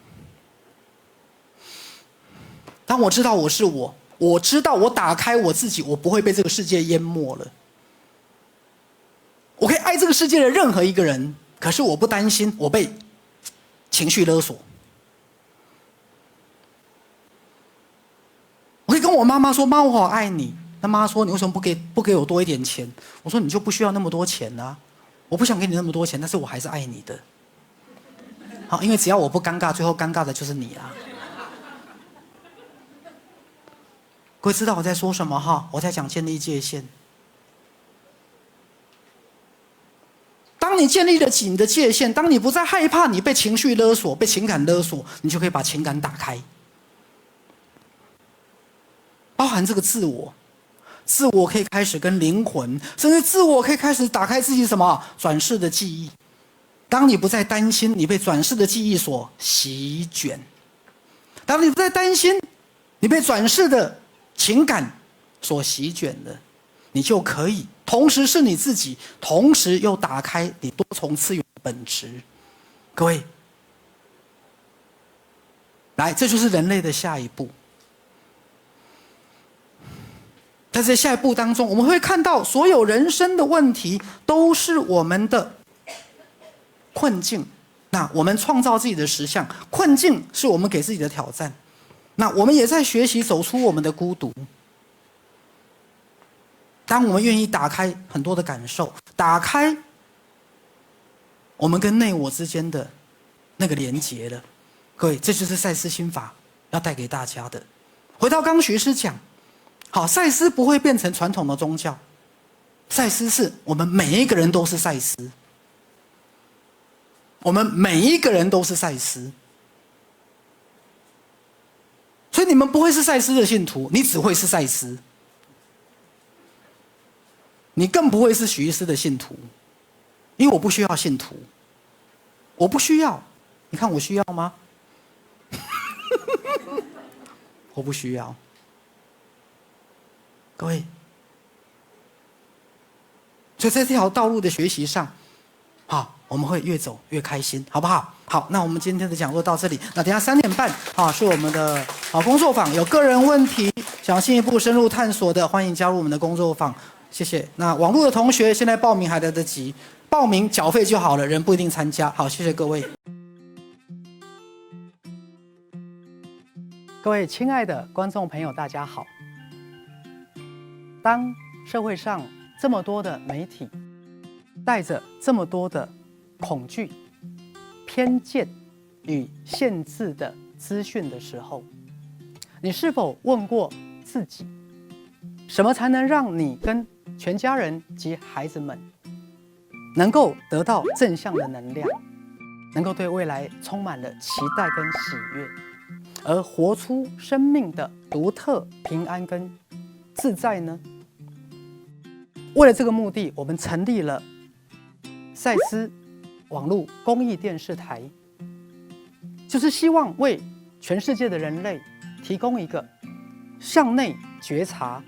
[SPEAKER 2] 当我知道我是我，我知道我打开我自己，我不会被这个世界淹没了。我可以爱这个世界的任何一个人，可是我不担心我被情绪勒索。我可以跟我妈妈说：“妈，我好爱你。”那妈说：“你为什么不给我多一点钱？”我说：“你就不需要那么多钱啊，我不想给你那么多钱，但是我还是爱你的。”好，因为只要我不尴尬，最后尴尬的就是你啦。各位知道我在说什么哈？我在讲建立界限。当你建立了起你的界限，当你不再害怕你被情绪勒索、被情感勒索，你就可以把情感打开，包含这个自我。自我可以开始跟灵魂，甚至自我可以开始打开自己什么转世的记忆。当你不再担心你被转世的记忆所席卷，当你不再担心你被转世的情感所席卷了，你就可以同时是你自己，同时又打开你多重次元的本质。各位，来，这就是人类的下一步。在这下一步当中，我们会看到所有人生的问题都是我们的困境。那我们创造自己的实相，困境是我们给自己的挑战。那我们也在学习走出我们的孤独。当我们愿意打开很多的感受，打开我们跟内我之间的那个连结了，各位，这就是赛斯心法要带给大家的。回到刚徐师讲，好，赛斯不会变成传统的宗教，赛斯是我们每一个人都是赛斯，我们每一个人都是赛斯，所以你们不会是赛斯的信徒，你只会是赛斯，你更不会是许医师的信徒，因为我不需要信徒，我不需要，你看我需要吗？我不需要。各位，所以在这条道路的学习上，好，我们会越走越开心，好不好？好，那我们今天的讲座到这里。那等一下3点半，是我们的工作坊，有个人问题想进一步深入探索的，欢迎加入我们的工作坊。谢谢。那网络的同学现在报名还来得及，报名缴费就好了，人不一定参加。好，谢谢各位。各位亲爱的观众朋友，大家好。当社会上这么多的媒体带着这么多的恐惧、偏见与限制的资讯的时候，你是否问过自己，什么才能让你跟全家人及孩子们能够得到正向的能量，能够对未来充满了期待跟喜悦，而活出生命的独特平安跟自在呢？为了这个目的，我们成立了赛斯网络公益电视台，就是希望为全世界的人类提供一个向内觉察、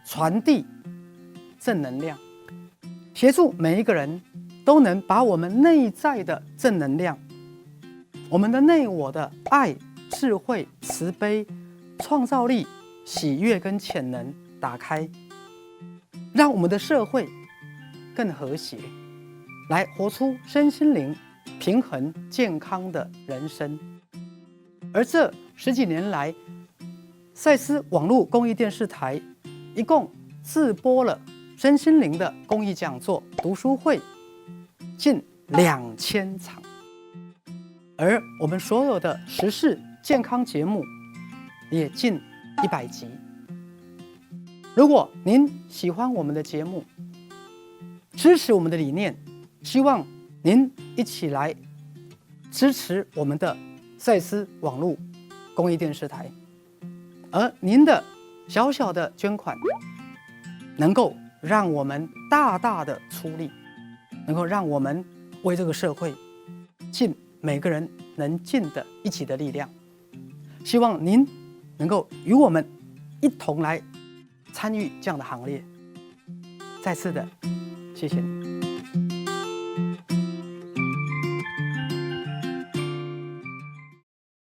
[SPEAKER 2] 传递正能量，协助每一个人都能把我们内在的正能量、我们的内我的爱、智慧、慈悲、创造力、喜悦跟潜能打开，让我们的社会更和谐，来活出身心灵平衡健康的人生。而这10几年来，赛斯网络公益电视台一共自播了身心灵的公益讲座、读书会近2000场，而我们所有的时事健康节目也近100集。如果您喜欢我们的节目，支持我们的理念，希望您一起来支持我们的赛斯网络公益电视台，而您的小小的捐款能够让我们大大的出力，能够让我们为这个社会尽每个人能尽的一己的力量。希望您能够与我们一同来参与这样的行列。再次的谢谢你。